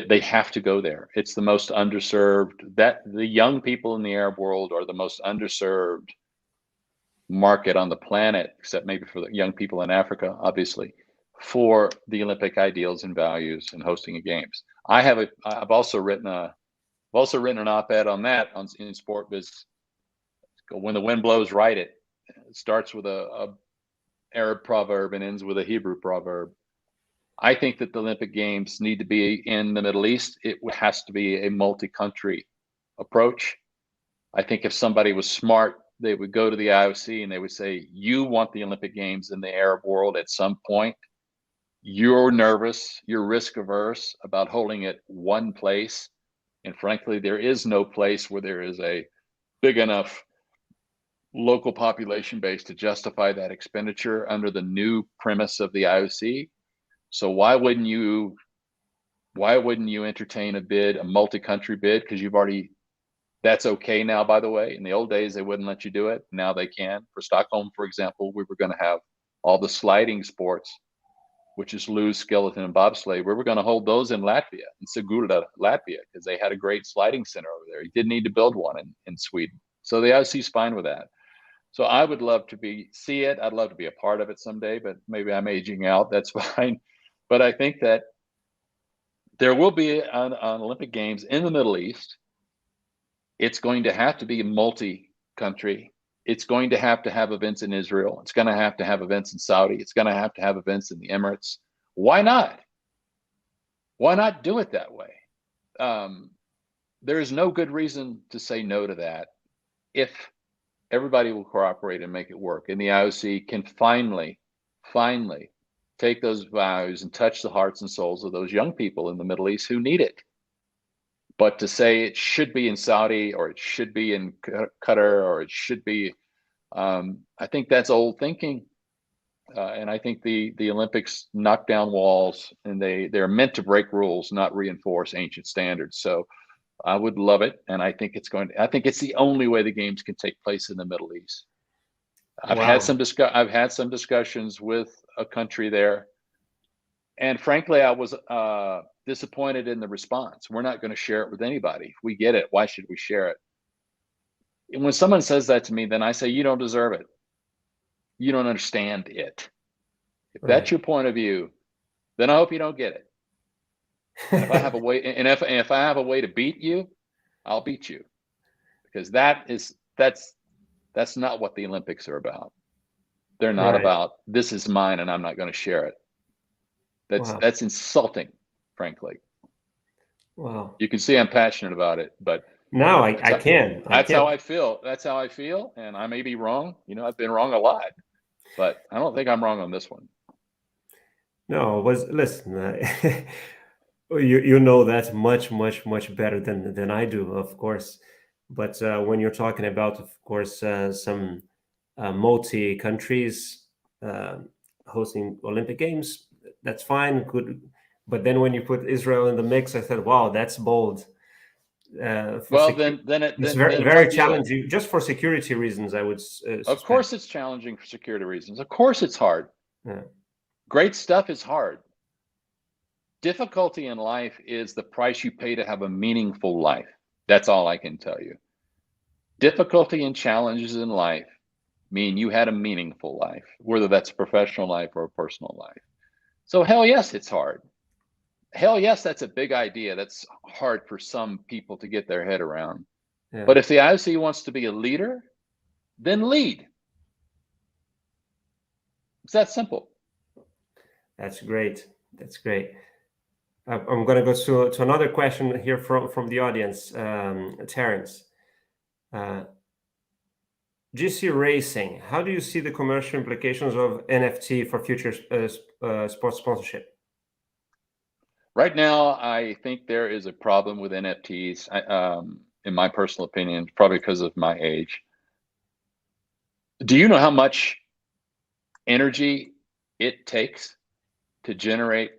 They have to go there. It's the most underserved. That the young people in the Arab world are the most underserved market on the planet, except maybe for the young people in Africa, obviously, for the Olympic ideals and values and hosting of games. I've also written an op-ed on that in Sport Biz. When the wind blows, write it. It starts with a Arab proverb and ends with a Hebrew proverb. I think that the Olympic Games need to be in the Middle East. It has to be a multi-country approach. I think if somebody was smart, they would go to the IOC and they would say, you want the Olympic Games in the Arab world at some point. You're nervous, you're risk averse about holding it one place. And frankly, there is no place where there is a big enough local population base to justify that expenditure under the new premise of the IOC. So why wouldn't you entertain a bid, a multi-country bid? Because that's okay now, by the way. In the old days, they wouldn't let you do it. Now they can. For Stockholm, for example, we were going to have all the sliding sports, which is luge, skeleton, and bobsleigh. We were going to hold those in Latvia, in Sigulda, Latvia, because they had a great sliding center over there. You didn't need to build one in Sweden. So the IOC is fine with that. So I would love to see it. I'd love to be a part of it someday, but maybe I'm aging out. That's fine. But I think that there will be an Olympic Games in the Middle East. It's going to have to be multi-country. It's going to have events in Israel. It's going to have events in Saudi. It's going to have events in the Emirates. Why not? Why not do it that way? There is no good reason to say no to that if everybody will cooperate and make it work. And the IOC can finally take those values and touch the hearts and souls of those young people in the Middle East who need it. But to say it should be in Saudi or it should be in Qatar or it should be, I think that's old thinking. And I think the Olympics knock down walls, and they're meant to break rules, not reinforce ancient standards. So I would love it, and I think it's the only way the games can take place in the Middle East. I've Wow. had some discussions with a country there, and frankly, I was disappointed in the response. We're not going to share it with anybody. If we get it, why should we share it? And when someone says that to me, then I say, you don't deserve it. You don't understand it. If that's your point of view, then I hope you don't get it. And if I have a way, and if I have a way to beat you, I'll beat you, because that's not what the Olympics are about. They're not about, this is mine and I'm not going to share it. That's insulting, frankly. Wow. You can see I'm passionate about it, but now I can. That's how I feel. That's how I feel, and I may be wrong. I've been wrong a lot, but I don't think I'm wrong on this one. No, listen. You know that much better than I do, of course. But when you're talking about, of course, some multi countries hosting Olympic Games, that's fine, good. But then when you put Israel in the mix, I said, wow, that's bold. Well, then it's very challenging, just for security reasons, I would. Of course, it's challenging for security reasons. Of course, it's hard. Yeah. Great stuff is hard. Difficulty in life is the price you pay to have a meaningful life. That's all I can tell you. Difficulty and challenges in life mean you had a meaningful life, whether that's a professional life or a personal life. So hell yes, it's hard. Hell yes, that's a big idea. That's hard for some people to get their head around. Yeah. But if the IOC wants to be a leader, then lead. It's that simple. That's great. That's great. I'm going to go to another question here from the audience, Terrence. GC Racing, how do you see the commercial implications of NFT for future sports sponsorship? Right now, I think there is a problem with NFTs, in my personal opinion, probably because of my age. Do you know how much energy it takes to generate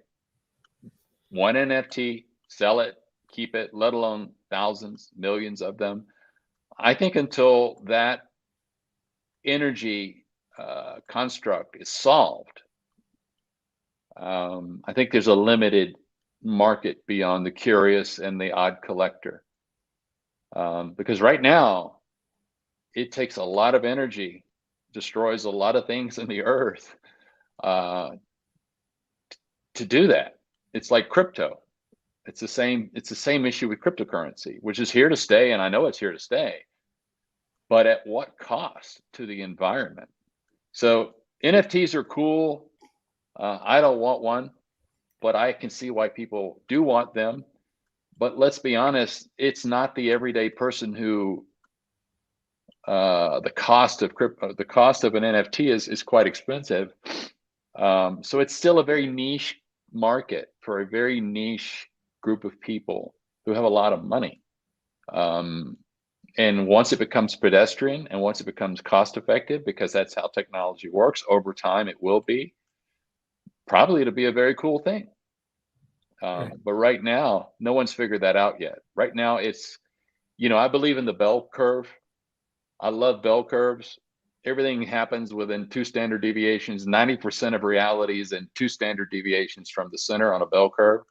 one NFT, sell it, keep it, let alone thousands, millions of them? I think until that energy construct is solved, I think there's a limited market beyond the curious and the odd collector. Because right now, it takes a lot of energy, destroys a lot of things in the earth to do that. It's like crypto. It's the same issue with cryptocurrency, which is here to stay, and I know it's here to stay. But at what cost to the environment? So NFTs are cool. I don't want one, but I can see why people do want them. But let's be honest, it's not the everyday person who the cost of an NFT is quite expensive. So it's still a very niche market for a very niche group of people who have a lot of money. And once it becomes pedestrian and once it becomes cost effective, because that's how technology works, over time it will be. Probably it'll be a very cool thing. But right now, no one's figured that out yet. Right now, it's, I believe in the bell curve. I love bell curves. Everything happens within 2 standard deviations. 90% of reality is in 2 standard deviations from the center on a bell curve.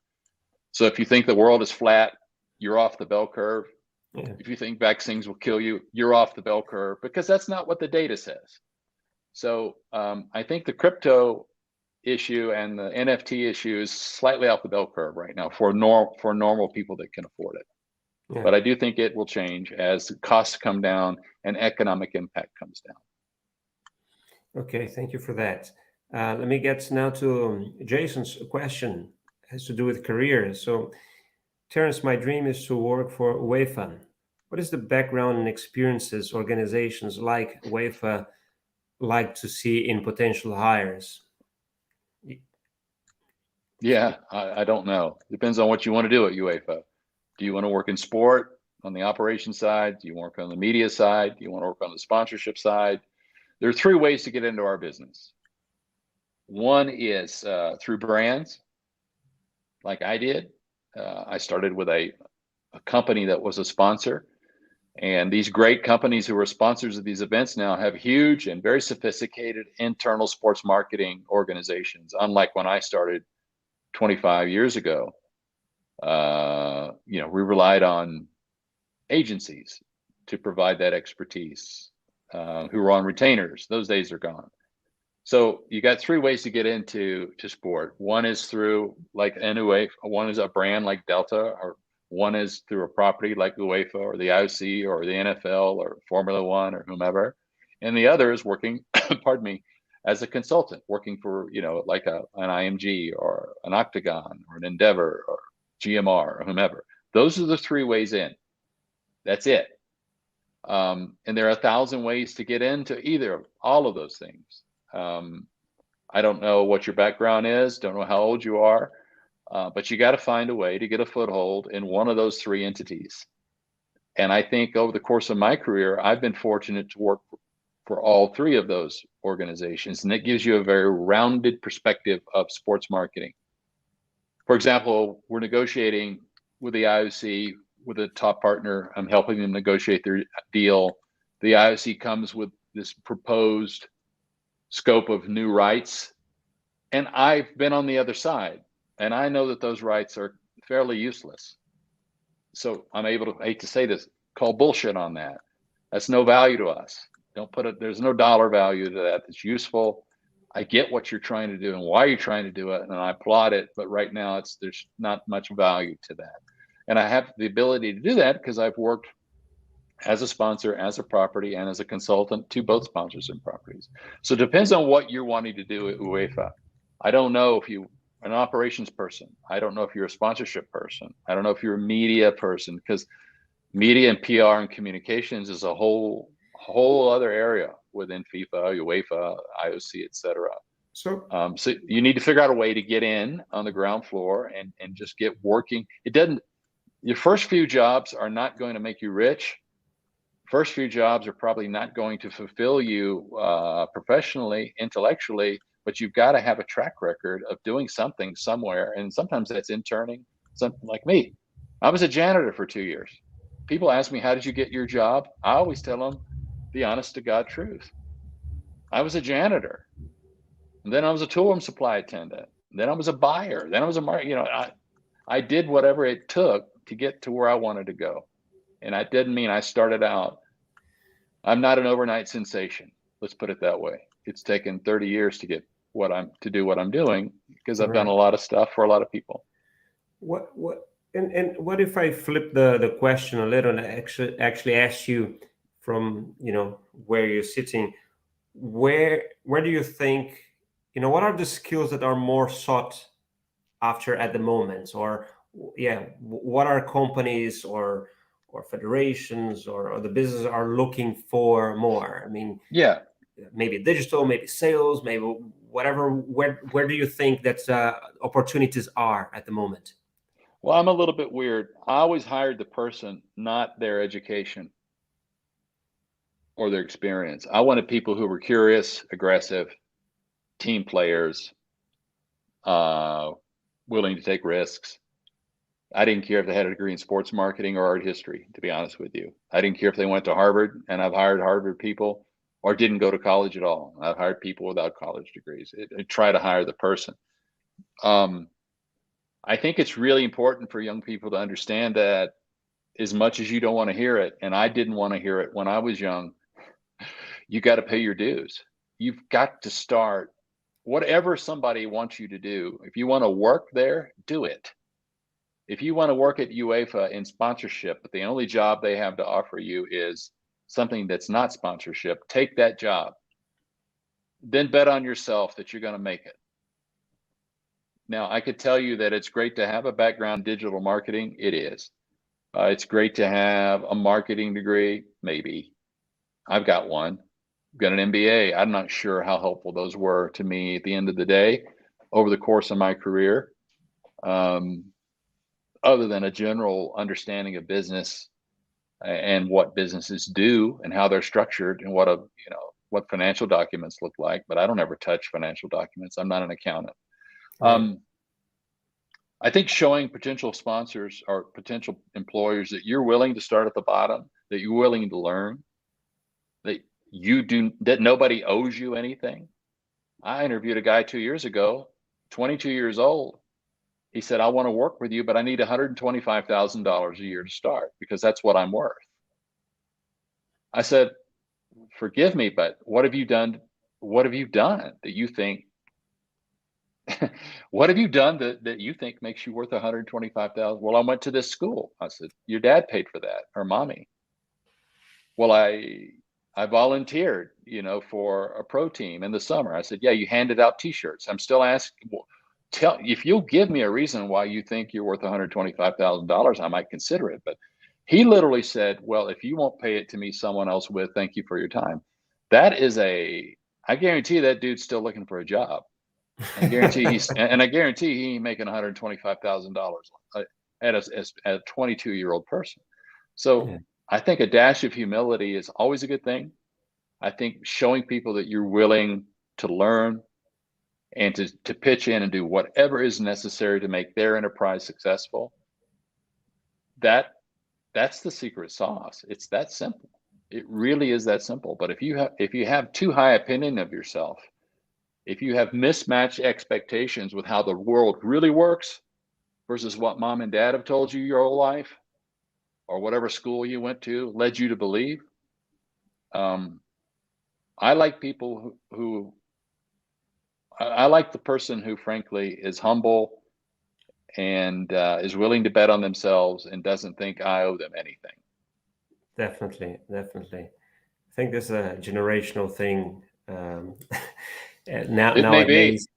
So if you think the world is flat, you're off the bell curve. Yeah. If you think vaccines will kill you, you're off the bell curve, because that's not what the data says. So I think the crypto issue and the NFT issue is slightly off the bell curve right now for normal people that can afford it. Yeah. But I do think it will change as costs come down and economic impact comes down. Okay, thank you for that. Let me get now to Jason's question. It has to do with career. So, Terrence, my dream is to work for UEFA. What is the background and experiences organizations like UEFA like to see in potential hires? Yeah, I don't know. Depends on what you want to do at UEFA. Do you want to work in sport on the operations side? Do you work on the media side? Do you want to work on the sponsorship side? There are 3 ways to get into our business. One is through brands, like I did. I started with a company that was a sponsor. And these great companies who are sponsors of these events now have huge and very sophisticated internal sports marketing organizations, unlike when I started 25 years ago. We relied on agencies to provide that expertise, who were on retainers. Those days are gone. So you got three ways to get into sport. One is through like an UEFA, one is a brand like Delta, or one is through a property like UEFA or the IOC or the NFL or Formula One or whomever. And the other is working, pardon me, as a consultant, working for, like an IMG or an Octagon or an Endeavor or GMR or whomever. Those are the three ways in. That's it. And there are 1,000 ways to get into either, all of those things. I don't know what your background is, don't know how old you are, but you got to find a way to get a foothold in one of those three entities. And I think over the course of my career, I've been fortunate to work for all three of those organizations, and it gives you a very rounded perspective of sports marketing. For example, we're negotiating with the IOC, with a top partner. I'm helping them negotiate their deal. The IOC comes with this proposed scope of new rights, and I've been on the other side, and I know that those rights are fairly useless. So I'm able to, I hate to say this, call bullshit on that. That's no value to us. Don't put it, there's no dollar value to that that's useful. I get what you're trying to do and why you're trying to do it, and I applaud it, but right now there's not much value to that. And I have the ability to do that because I've worked as a sponsor, as a property, and as a consultant to both sponsors and properties. So it depends on what you're wanting to do at UEFA. I don't know if you're an operations person. I don't know if you're a sponsorship person. I don't know if you're a media person, because media and PR and communications is a whole other area within FIFA, UEFA, IOC, etc. So you need to figure out a way to get in on the ground floor and just get working. Your first few jobs are not going to make you rich. First few jobs are probably not going to fulfill you professionally, intellectually, but you've got to have a track record of doing something somewhere. And sometimes that's interning, something like me. I was a janitor for 2 years. People ask me, how did you get your job? I always tell them the honest to God truth. I was a janitor. And then I was a tool room supply attendant. Then I was a buyer. Then I was I did whatever it took to get to where I wanted to go. And I didn't mean I started out. I'm not an overnight sensation. Let's put it that way. It's taken 30 years to get to do what I'm doing, because I've done a lot of stuff for a lot of people. And what if I flip the question a little and actually ask you from, where you're sitting, where do you think, what are the skills that are more sought after at the moment? Or what are companies or federations or the businesses are looking for more? I mean, maybe digital, maybe sales, maybe whatever. Where do you think that opportunities are at the moment? Well, I'm a little bit weird. I always hired the person, not their education or their experience. I wanted people who were curious, aggressive, team players, willing to take risks. I didn't care if they had a degree in sports marketing or art history, to be honest with you. I didn't care if they went to Harvard, and I've hired Harvard people, or didn't go to college at all. I've hired people without college degrees. I try to hire the person. I think it's really important for young people to understand that, as much as you don't want to hear it, and I didn't want to hear it when I was young, you got to pay your dues. You've got to start whatever somebody wants you to do. If you want to work there, do it. If you want to work at UEFA in sponsorship, but the only job they have to offer you is something that's not sponsorship, take that job. Then bet on yourself that you're going to make it. Now, I could tell you that it's great to have a background in digital marketing. It is. It's great to have a marketing degree. Maybe. I've got one. I've got an MBA. I'm not sure how helpful those were to me at the end of the day over the course of my career. Other than a general understanding of business and what businesses do and how they're structured and what financial documents look like, but I don't ever touch financial documents. I'm not an accountant. Right. I think showing potential sponsors or potential employers that you're willing to start at the bottom, that you're willing to learn, that nobody owes you anything. I interviewed a guy 2 years ago, 22 years old. He said, I want to work with you, but I need $125,000 a year to start because that's what I'm worth. I said, forgive me, but what have you done? What have you done that you think what have you done that you think makes you worth 125,000? Well, I went to this school. I said, your dad paid for that, or mommy. Well, I volunteered, for a pro team in the summer. I said, yeah, you handed out T-shirts. I'm still asking, if you'll give me a reason why you think you're worth $125,000, I might consider it. But he literally said, well, if you won't pay it to me, someone else will. Thank you for your time. I guarantee that dude's still looking for a job. I guarantee I guarantee he ain't making $125,000 as a 22-year-old person. So yeah. I think a dash of humility is always a good thing. I think showing people that you're willing to learn and to pitch in and do whatever is necessary to make their enterprise successful, that's the secret sauce. It's that simple. It really is that simple. But if you have too high opinion of yourself, if you have mismatched expectations with how the world really works versus what mom and dad have told you your whole life, or whatever school you went to led you to believe, I like people I like the person who frankly is humble and is willing to bet on themselves and doesn't think I owe them anything. Definitely. I think this is a generational thing. Nowadays,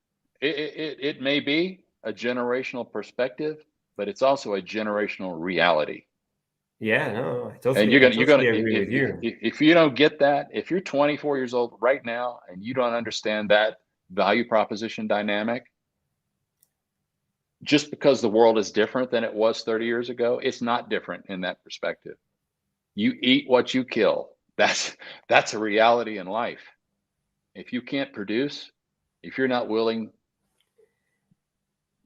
it may be a generational perspective, but it's also a generational reality. Yeah, no, I totally, and you're gonna agree with you. If you don't get that, if you're 24 years old right now and you don't understand that value proposition dynamic, just because the world is different than it was 30 years ago, it's not different in that perspective. You eat what you kill. That's a reality in life. If you can't produce, if you're not willing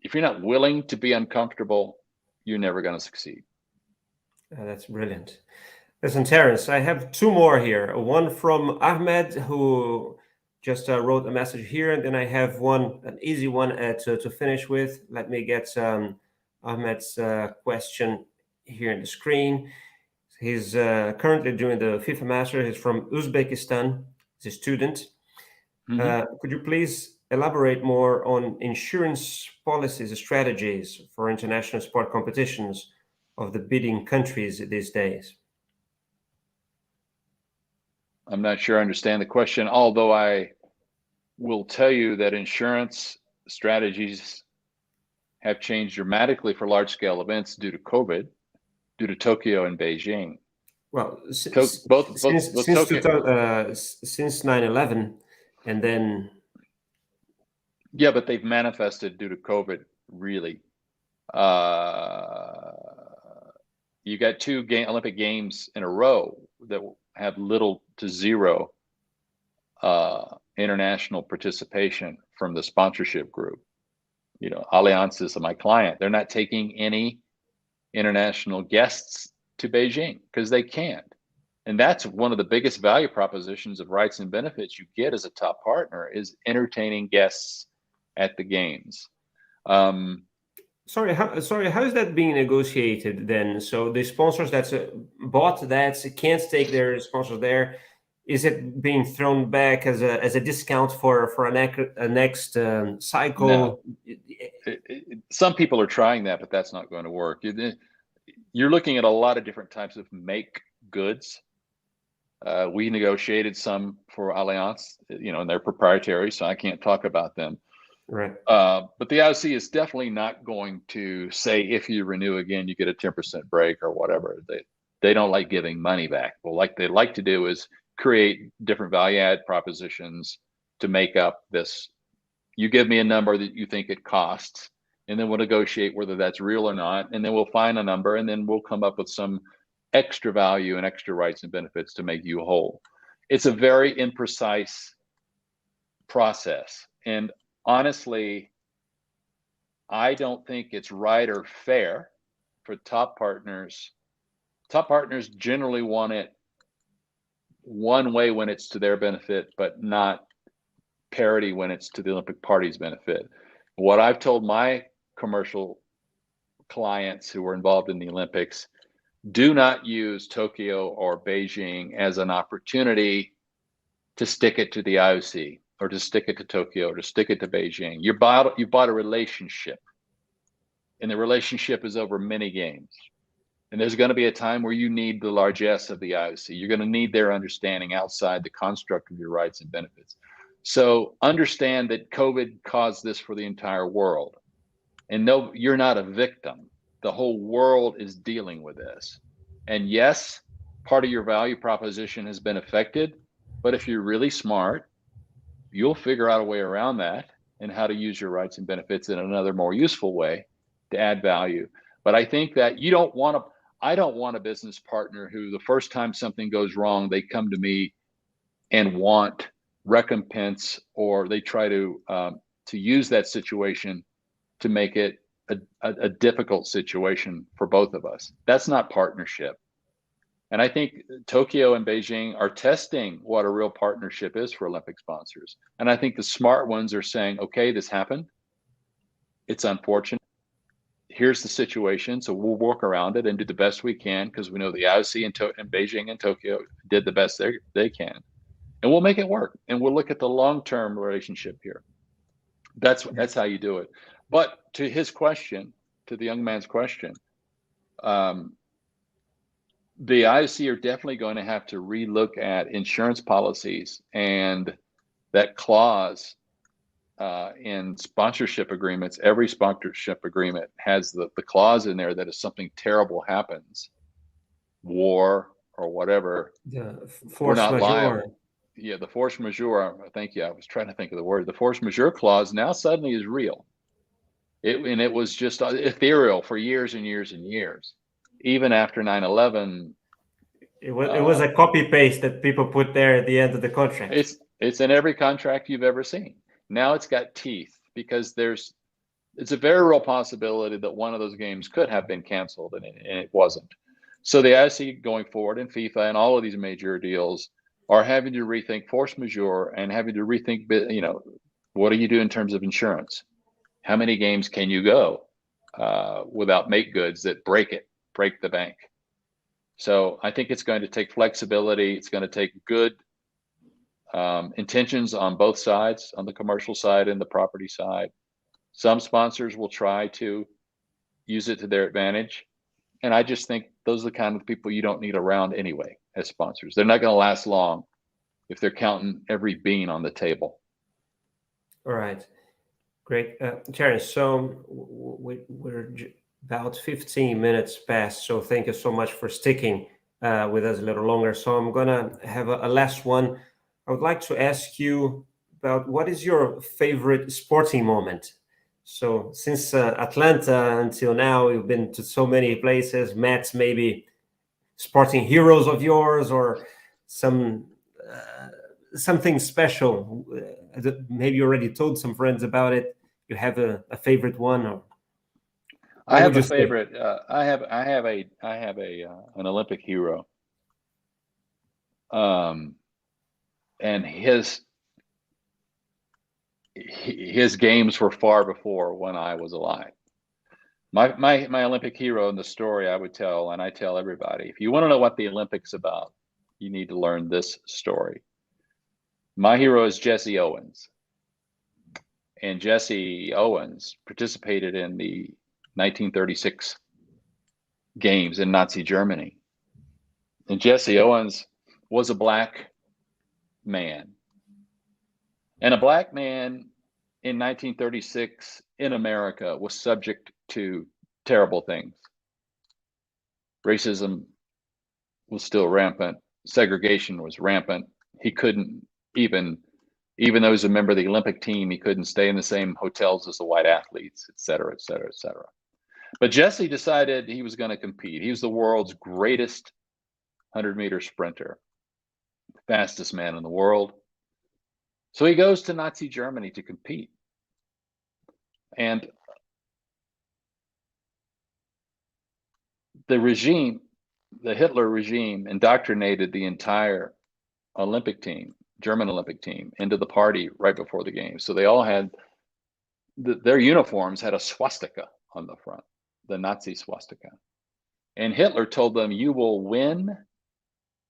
to be uncomfortable, you're never going to succeed. That's brilliant. Listen, Terence, I have two more here. One from Ahmed, who just wrote a message here, and then I have an easy one to finish with. Let me get Ahmed's question here on the screen. He's currently doing the FIFA Master. He's from Uzbekistan. He's a student. Mm-hmm. Could you please elaborate more on insurance policies and strategies for international sport competitions of the bidding countries these days? I'm not sure I understand the question, although I will tell you that insurance strategies have changed dramatically for large-scale events due to COVID, due to Tokyo and Beijing. Well, since 9/11, and then... Yeah, but they've manifested due to COVID, really. You got two Olympic Games in a row that have little to zero international participation from the sponsorship group. Allianz is my client. They're not taking any international guests to Beijing because they can't. And that's one of the biggest value propositions of rights and benefits you get as a top partner, is entertaining guests at the games. Sorry, how is that being negotiated then? So the sponsors that's bought that can't take their sponsors there. Is it being thrown back as a discount for a next cycle? No. Some people are trying that, but that's not going to work. You're looking at a lot of different types of make goods. We negotiated some for Allianz, and they're proprietary, so I can't talk about them. Right. But the IOC is definitely not going to say, if you renew again, you get a 10% break or whatever. They don't like giving money back. Well, like they like to do is create different value add propositions to make up this. You give me a number that you think it costs, and then we'll negotiate whether that's real or not. And then we'll find a number, and then we'll come up with some extra value and extra rights and benefits to make you whole. It's a very imprecise process. And honestly, I don't think it's right or fair for top partners top partners generally want it one way when it's to their benefit, but not parity when it's to the Olympic party's benefit. What I've told my commercial clients who were involved in the Olympics, do not use Tokyo or Beijing as an opportunity to stick it to the IOC or to stick it to Tokyo or to stick it to Beijing. You bought a relationship, and the relationship is over many games. And there's going to be a time where you need the largesse of the IOC. You're going to need their understanding outside the construct of your rights and benefits. So understand that COVID caused this for the entire world. And no, you're not a victim. The whole world is dealing with this. And yes, part of your value proposition has been affected, but if you're really smart, you'll figure out a way around that and how to use your rights and benefits in another more useful way to add value. But I think that I don't want a business partner who the first time something goes wrong, they come to me and want recompense, or they try to use that situation to make it a difficult situation for both of us. That's not partnership. And I think Tokyo and Beijing are testing what a real partnership is for Olympic sponsors. And I think the smart ones are saying, okay, this happened. It's unfortunate. Here's the situation. So we'll work around it and do the best we can, because we know the IOC and Beijing and Tokyo did the best they can. And we'll make it work. And we'll look at the long-term relationship here. That's how you do it. But to his question, to the young man's question, the IOC are definitely going to have to relook at insurance policies, and that clause in sponsorship agreements. Every sponsorship agreement has the clause in there that if something terrible happens, war or whatever, we're not liable. Yeah, the force majeure. Thank you. I was trying to think of the word. The force majeure clause now suddenly is real. It was just ethereal for years and years and years. Even after 9/11, it was a copy paste that people put there at the end of the contract. It's in every contract you've ever seen. Now it's got teeth, because it's a very real possibility that one of those games could have been canceled, and it wasn't. So the IOC going forward, and FIFA and all of these major deals are having to rethink force majeure and having to rethink, what do you do in terms of insurance? How many games can you go without make goods that break the bank? So I think it's going to take flexibility. It's going to take good intentions on both sides, on the commercial side and the property side. Some sponsors will try to use it to their advantage. And I just think those are the kind of people you don't need around anyway as sponsors. They're not going to last long if they're counting every bean on the table. All right. Great. Terrence, so we're about 15 minutes past, so thank you so much for sticking with us a little longer. So I'm going to have a last one. I would like to ask you about, what is your favorite sporting moment? So since Atlanta until now, you've been to so many places, met maybe sporting heroes of yours, or something special. Maybe you already told some friends about it. You have a favorite one, or I have a favorite. I have an Olympic hero. And his games were far before when I was alive. My Olympic hero in the story I would tell, and I tell everybody, if you want to know what the Olympics about, you need to learn this story. My hero is Jesse Owens. And Jesse Owens participated in the 1936 games in Nazi Germany. And Jesse Owens was a black man. And a black man in 1936 in America was subject to terrible things. Racism was still rampant. Segregation was rampant. He couldn't even though he was a member of the Olympic team, he couldn't stay in the same hotels as the white athletes, et cetera, et cetera, et cetera. But Jesse decided he was going to compete. He was the world's greatest 100-meter sprinter, fastest man in the world. So he goes to Nazi Germany to compete. And the regime the Hitler regime indoctrinated the entire Olympic team, German Olympic team, into the party right before the game. So they all had their uniforms had a swastika on the front, the Nazi swastika. And Hitler told them, you will win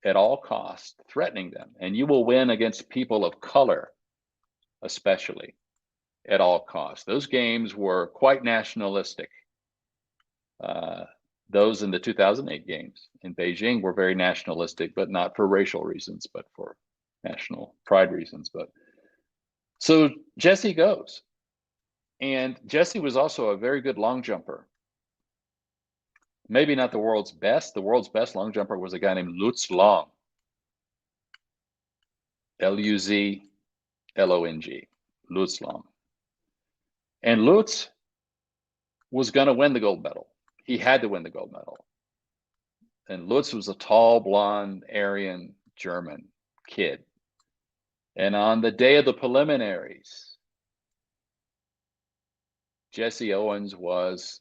at all costs, threatening them, and you will win against people of color, especially at all costs. Those games were quite nationalistic. Those in the 2008 games in Beijing were very nationalistic, but not for racial reasons, but for national pride reasons. But so Jesse goes. And Jesse was also a very good long jumper. Maybe not the world's best. The world's best long jumper was a guy named Lutz Long. Luzlong. Lutz Long. And Lutz was going to win the gold medal. He had to win the gold medal. And Lutz was a tall, blonde, Aryan German kid. And on the day of the preliminaries, Jesse Owens was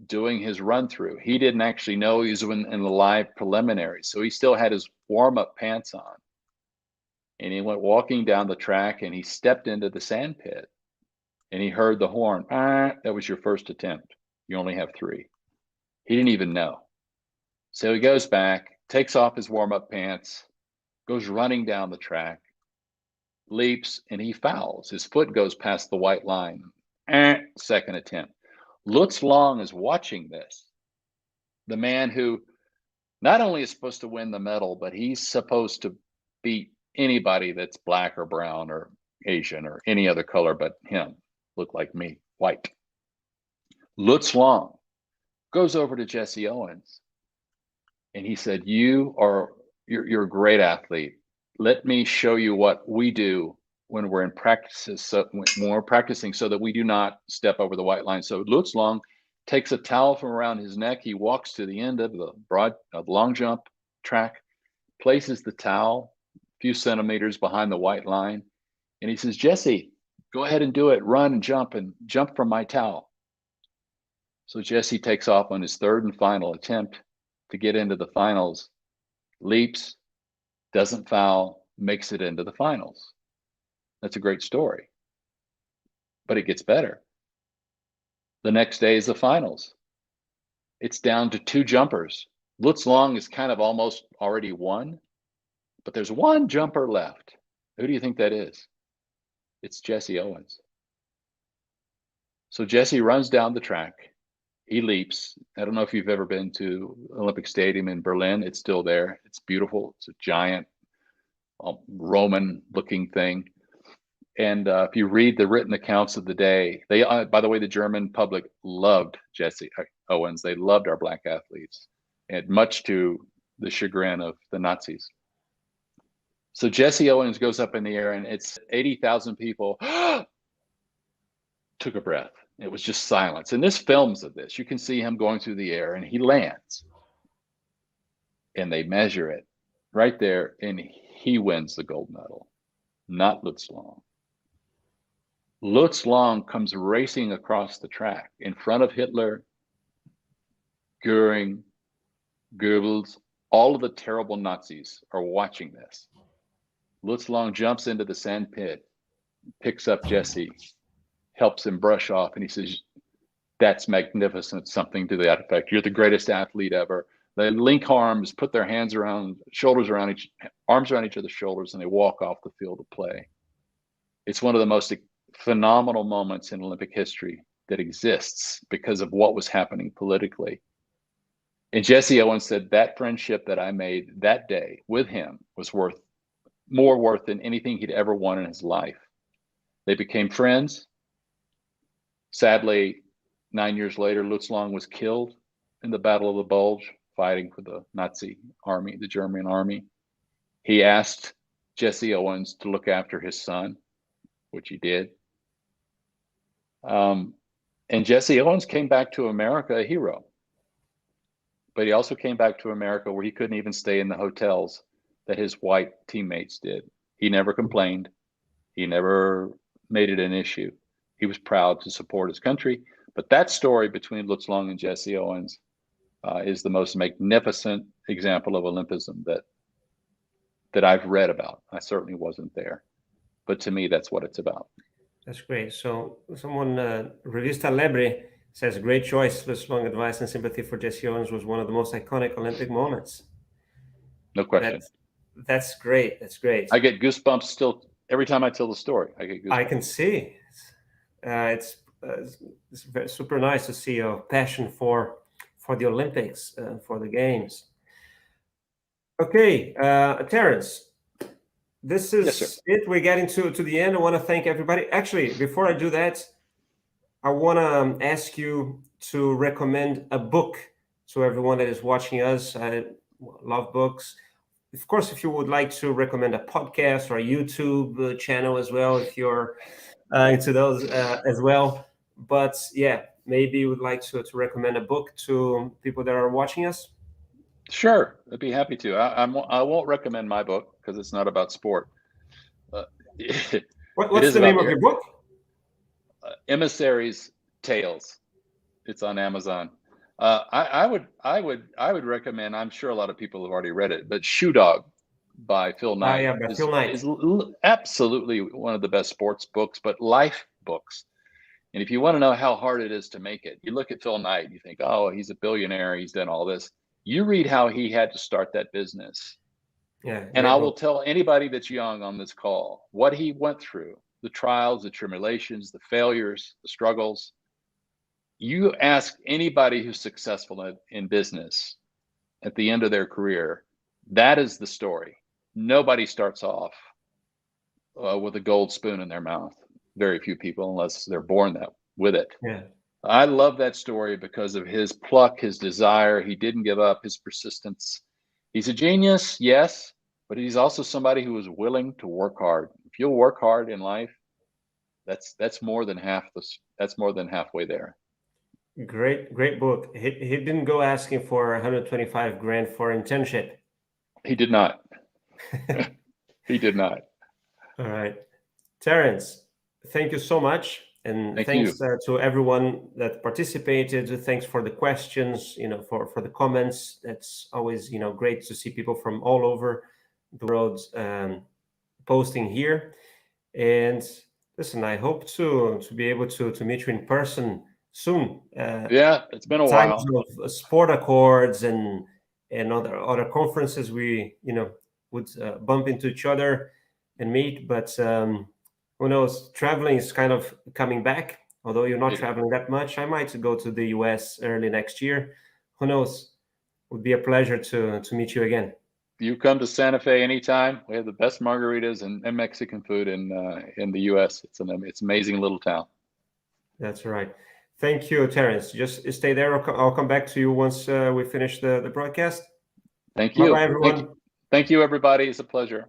doing his run through. He didn't actually know he was in the live preliminaries. So he still had his warm-up pants on. And he went walking down the track and he stepped into the sand pit and he heard the horn. That was your first attempt. You only have 3. He didn't even know. So he goes back, takes off his warm-up pants, goes running down the track, leaps, and he fouls. His foot goes past the white line. Second attempt. Lutz Long is watching this. The man who not only is supposed to win the medal, but he's supposed to beat anybody that's black or brown or Asian or any other color but him. Look like me, white. Lutz Long goes over to Jesse Owens and he said, you're a great athlete. Let me show you what we do when we're in practice, when we're practicing, so that we do not step over the white line. So Lutz Long takes a towel from around his neck. He walks to the end of the long jump track, places the towel a few centimeters behind the white line. And he says, Jesse, go ahead and do it. Run and jump from my towel. So Jesse takes off on his third and final attempt to get into the finals, leaps, doesn't foul, makes it into the finals. That's a great story. But it gets better. The next day is the finals. It's down to 2 jumpers. Lutz Long is kind of almost already won, but there's 1 jumper left. Who do you think that is? It's Jesse Owens. So Jesse runs down the track. He leaps. I don't know if you've ever been to Olympic Stadium in Berlin. It's still there. It's beautiful. It's a giant Roman-looking thing. And if you read the written accounts of the day, they, by the way, the German public loved Jesse Owens. They loved our black athletes, and much to the chagrin of the Nazis. So Jesse Owens goes up in the air, and it's 80,000 people took a breath. It was just silence. And this films of this. You can see him going through the air, and he lands. And they measure it right there, and he wins the gold medal, not Lutz Long. Lutz Long comes racing across the track in front of Hitler, Goering, Goebbels. All of the terrible Nazis are watching this. Lutz Long jumps into the sand pit, picks up Jesse, helps him brush off, and he says, that's magnificent, something to that effect. You're the greatest athlete ever. They link arms, put their arms around each other's shoulders, and they walk off the field of play. It's one of the most phenomenal moments in Olympic history that exists because of what was happening politically. And Jesse Owens said that friendship that I made that day with him was more worth than anything he'd ever won in his life. They became friends. Sadly, 9 years later, Lutz Long was killed in the Battle of the Bulge, fighting for the Nazi army, the German army. He asked Jesse Owens to look after his son, which he did. And Jesse Owens came back to America a hero. But he also came back to America where he couldn't even stay in the hotels that his white teammates did. He never complained. He never made it an issue. He was proud to support his country. But that story between Lutz Long and Jesse Owens is the most magnificent example of Olympism that I've read about. I certainly wasn't there, but to me, that's what it's about. That's great. So someone, Revista Lebre, says, great choice. This long advice and sympathy for Jesse Owens was one of the most iconic Olympic moments. No question. That's great. That's great. I get goosebumps still every time I tell the story. I get goosebumps. I can see. It's super nice to see your passion for the Olympics, for the games. Okay, Terence, this is it. We're getting to the end. I want to thank everybody. Actually, before I do that, I want to ask you to recommend a book to everyone that is watching us. I love books. Of course, if you would like to recommend a podcast or a YouTube channel as well, if you're into those as well. But yeah, maybe you would like to recommend a book to people that are watching us. Sure, I'd be happy to. I won't recommend my book because it's not about sport. What's the name of your book? Emissaries Tales. It's on Amazon. I would recommend. I'm sure a lot of people have already read it, but Shoe Dog by Phil Knight is absolutely one of the best sports books, but life books. And if you want to know how hard it is to make it, you look at Phil Knight, you think, oh, he's a billionaire, he's done all this. You read how he had to start that business. Yeah. And I will tell anybody that's young on this call what he went through, the trials, the tribulations, the failures, the struggles. You ask anybody who's successful in business at the end of their career, that is the story. Nobody starts off with a gold spoon in their mouth. Very few people, unless they're born with it. Yeah. I love that story because of his pluck, his desire. He didn't give up, his persistence. He's a genius, yes, but he's also somebody who is willing to work hard. If you'll work hard in life, that's more than halfway there. Great book. He didn't go asking for 125 grand for internship. He did not. He did not. All right, Terence, thank you so much. And thanks to everyone that participated. Thanks for the questions, for the comments. That's always, great to see people from all over the world posting here. And listen, I hope to be able to meet you in person soon. Yeah, it's been a while. Of sport accords and other conferences, we would bump into each other and meet. But who knows? Traveling is kind of coming back. Although you're not traveling that much, I might go to the US early next year. Who knows? It would be a pleasure to meet you again. You come to Santa Fe anytime. We have the best margaritas and Mexican food in the US. It's an amazing little town. That's right. Thank you, Terence. Just stay there. I'll come back to you once we finish the broadcast. Thank you. Bye, everyone. Thank you, everybody. It's a pleasure.